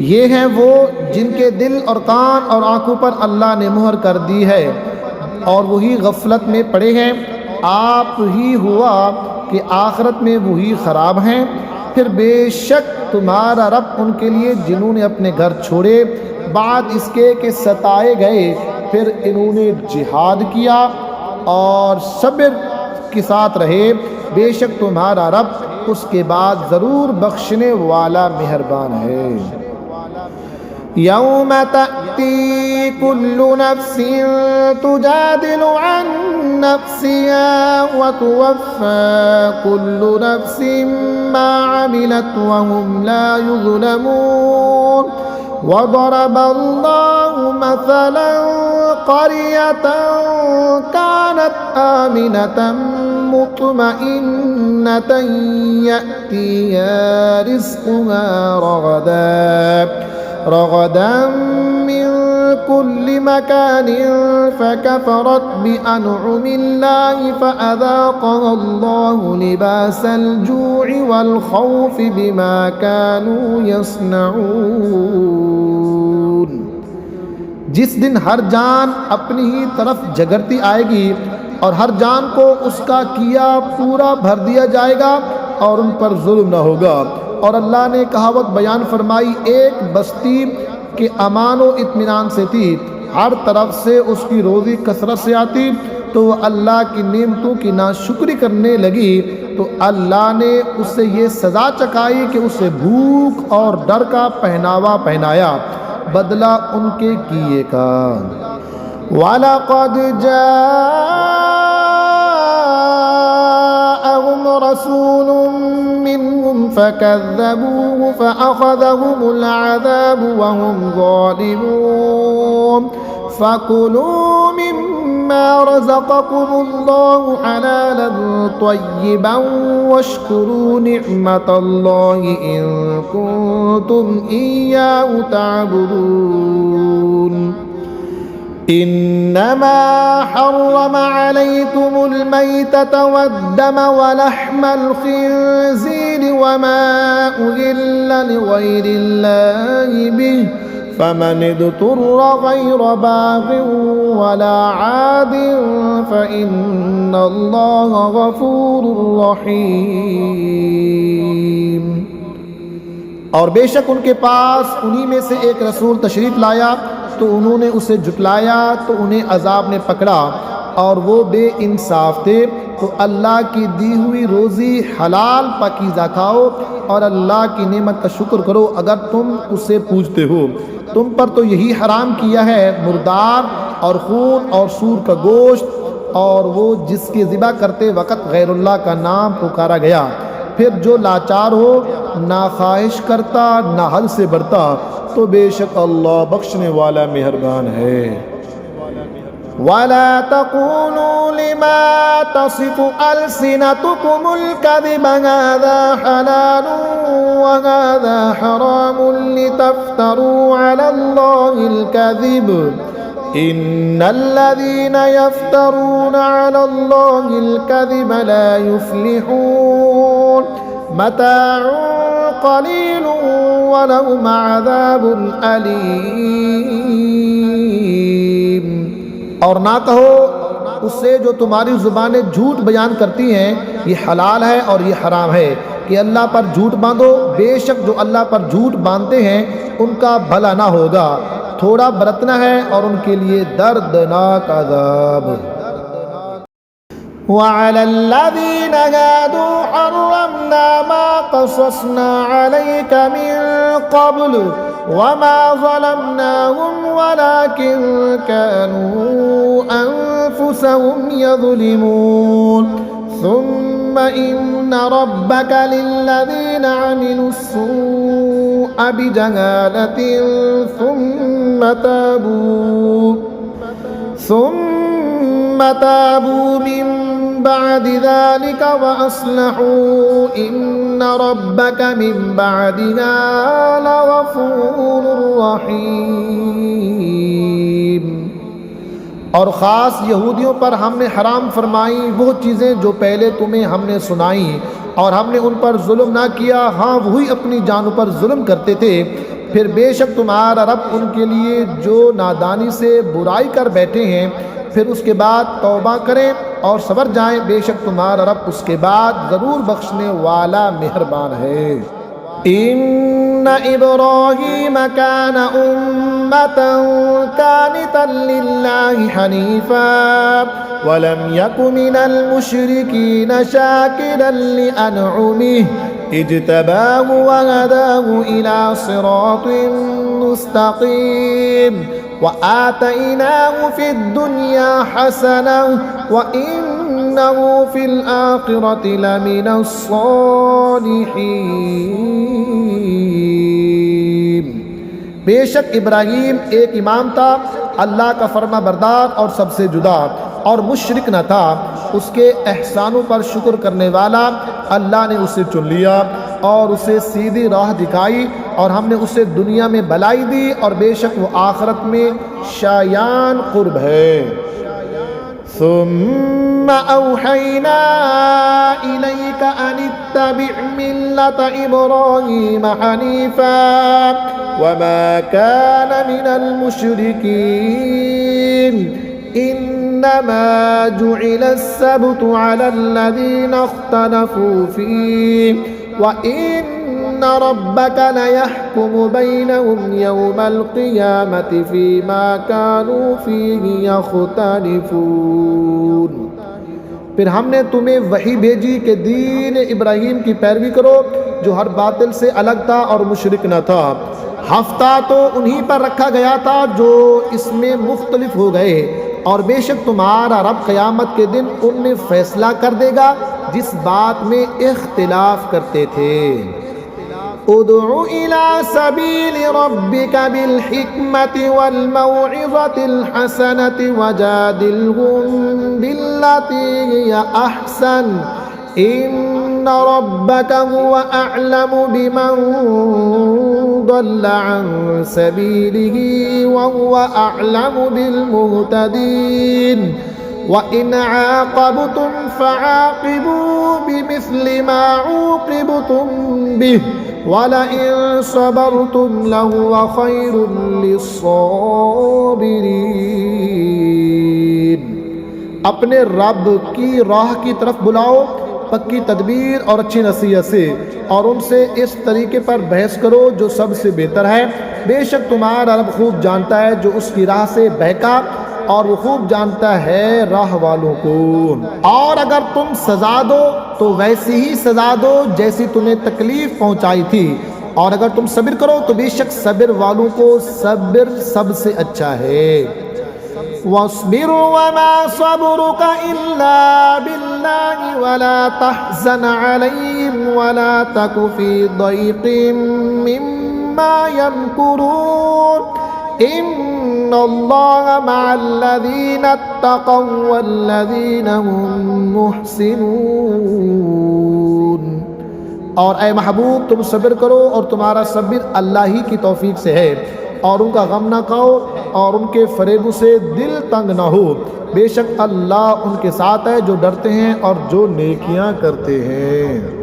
ये हैं वो जिनके दिल और कान और आँखों पर अल्लाह ने मुहर कर दी है और वही गफलत में पड़े हैं। आप ही हुआ कि आखिरत में वही ख़राब हैं। फिर बेशक तुम्हारा रब उनके लिए जिन्होंने अपने घर छोड़े बाद इसके कि सताए गए, फिर इन्होंने जिहाद किया और सब्र के साथ रहे, बेशक तुम्हारा रब उसके बाद ज़रूर बख्शने वाला मेहरबान है। यौम तअती कुल्लु नफ्सिन तुजादिलु अन नफ्सिहा व तुवफ़्फ़ा कुल्लु नफ्सिन मा अमिलत व हुम ला युज़लमून। वज़रब अल्लाहु मसलन क़रियतन कानत आमिनतन मुत्मइन्नतन यअतिहा रिज़्क़ुहा रग़दन मिन कुल्लि मकानिन फ़कफ़रत बिअनउमिल्लाहि फ़अज़ाक़हा अल्लाहु लिबासल जू'i वल ख़ौफ़ि बिमा कानू यस्नऊन। जिस दिन हर जान अपनी ही तरफ झगड़ती आएगी और हर जान को उसका किया पूरा भर दिया जाएगा और उन पर जुल्म न होगा। और अल्लाह ने कहावत बयान फरमाई, एक बस्ती के अमान व इत्मीनान से थी, हर तरफ से उसकी रोज़ी कसरत से आती, तो वह अल्लाह की नेमतों की नाशुक्री करने लगी तो अल्लाह ने उससे ये सज़ा चकाई कि उसे भूख और डर का पहनावा पहनाया, बदला उनके किए का। वलक़द जाअहुम रसूलुम मिनहुम फ़कज़्ज़बूहु फ़अख़ज़हुमुल अज़ाबु वहुम ज़ालिमून। फ़कुलू मिम्मा रज़क़कुमुल्लाहु हलालन तय्यिबन वश्कुरू निअमतल्लाहि इन कुंतुम इय्याहु तअबुदून। इन्नमा हर्रम अलैकुमुल मैतत वद्दम वलहमल खिंज़ीर वमा उहिल्ल लिग़ैरिल्लाहि बिहि फमन इज़्तुर्र गैर बाग़िन वला आदिन फ़इन्नल्लाह गफ़ूरुर रहीम। और बेशक उनके पास उन्हीं में से एक रसूल तशरीफ़ लाया तो उन्होंने उसे झुटलाया तो उन्हें अजाब ने पकड़ा और वो बेइंसाफ थे। तो अल्लाह की दी हुई रोज़ी हलाल पाकीज़ा खाओ और अल्लाह की नेमत का शुक्र करो अगर तुम उसे पूजते हो। तुम पर तो यही हराम किया है मुर्दार और खून और सूर का गोश्त और वो जिसके ज़िबा करते वक़्त गैरुल्लाह का नाम पुकारा गया। फिर जो लाचार हो ना ख्वाहिश करता ना हद से बढ़ता तो बेशक अल्लाह बख्शने वाला मेहरबान है। वला तक़ूलू लिमा तसिफ़ु अलसिनतुकुमुल कज़िबा हाज़ा हलालुन व हाज़ा हरामुन लितफ़्तरू अलल्लाहिल कज़िब इन्नल्लज़ीना यफ़्तरूना अलल्लाहिल कज़िब ला युफ़्लिहून मताउन क़लीलुन व लहुम अज़ाबुन अलीम। और ना कहो उससे जो तुम्हारी ज़ुबानें झूठ बयान करती हैं ये हलाल है और ये हराम है कि अल्लाह पर झूठ बांधो। बेशक जो अल्लाह पर झूठ बांधते हैं उनका भला ना होगा। थोड़ा बरतना है और उनके लिए दर्दनाक अज़ाब। वअलल्लज़ीना हादू हर्रमना मा क़ससना अलैका मिन क़ब्ल वमा ज़लमनाहुम वलाकिन कानू अनफुसहुम यज़लिमून सुम्मा इन्ना रब्बका लिल्लज़ीना अमिलुस्सूअ बिजहालतिन सुम्मा ताबू मिन बअदि ज़ालिका व अस्लहू इन्ना रब्बका मिन बअदिहा लग़फूरुर रहीम। और ख़ास यहूदियों पर हमने हराम फरमाई वो चीज़ें जो पहले तुम्हें हमने सुनाई और हमने उन पर जुल्म ना किया। हाँ वही अपनी जानों पर जुल्म करते थे। फिर बेशक तुम्हारा रब उनके लिए जो नादानी से बुराई कर बैठे हैं फिर उसके बाद तौबा करें और सबर जाएं। बेशक तुम्हारा रब उसके बाद ज़रूर बख्शने वाला मेहरबान है। इन्ना इब्राहीम कान उम्मतन कानितन लिल्लाहि हनीफा वलम यकु मिनल मुशरिकीन शाकिरन लिअनउमिहि इज्तबाहु व हदाहु इला सिरातिन मुस्तक़ीम व आतैनाहु फिद दुनिया हसनह व इन्नहु फिल आखिरति लमिनस सालिहीन। बेशक इब्राहीम एक इमाम था, अल्लाह का फरमा बरदार और सबसे जुदा और मुशरिक न था। उसके एहसानों पर शुक्र करने वाला अल्लाह ने उसे चुन लिया और उसे सीधी राह दिखाई और हमने उसे दुनिया में भलाई दी और बेशक वो आखिरत में शायान कुर्ब है। सुम्मा औहैना इलैका अनित्तबि' मिल्लत इब्राहीम हनीफा वमा कान मिनल मुशरिकीन इन्नमा जुइलस्सब्तु अलल्लज़ीना इख्तलफू फीहि व इन्ना रब्बका लयहकुमु बैनहुम यौमल क़ियामति फ़ीमा कानू फ़ीहि यख्तलिफ़ून। फिर हमने तुम्हें वही भेजी कि दीन इब्राहीम की पैरवी करो जो हर बातिल से अलग था और मुशरिक न था। हफ्ता तो उन्हीं पर रखा गया था जो इसमें मुख्तलिफ हो गए और बेशक तुम्हारा रब क़यामत के दिन उनमें फ़ैसला कर देगा जिस बात में इख्तिलाफ करते थे। उदउ इला सबील रब्बिका बिल हिकमति वल मौइज़तिल हसनति वजादिलहुम बिल्लती हिया अहसन इन्ना रब्बका हुवा अअलमु बिमन ضل عن سبيله وهو أعلم بالمهتدين وإن عاقبتم فعاقبوا بمثل ما عوقبتم به ولئن صبرتم لهو خير للصابرين। अपने रब की राह की तरफ बुलाओ पक्की तदबीर और अच्छी नसीहत से, और उनसे इस तरीके पर बहस करो जो सबसे बेहतर है। बेशक तुम्हारा रब खूब जानता है जो उसकी राह से बहका, और वो खूब जानता है राह वालों को। और अगर तुम सजा दो तो वैसी ही सजा दो जैसी तुम्हें तकलीफ पहुंचाई थी, और अगर तुम सब्र करो तो बेशक सब्र वालों को सब्र सबसे अच्छा है। वस्बिर वमा सबरुका इल्ला बिल्लाहि वला तहज़न अलैहिम वला तकु फी दैक़िम मिम्मा यमकुरून इन्नल्लाहा मअल्लज़ीना इत्तक़व वल्लज़ीना हुम मुहसिनून। और ए महबूब तुम सब्र करो और तुम्हारा सब्र अल्लाह ही की तौफीक से है, और उनका गम ना खाओ और उनके फरेबों से दिल तंग ना हो। बेशक अल्लाह उनके साथ है जो डरते हैं और जो नेकियां करते हैं।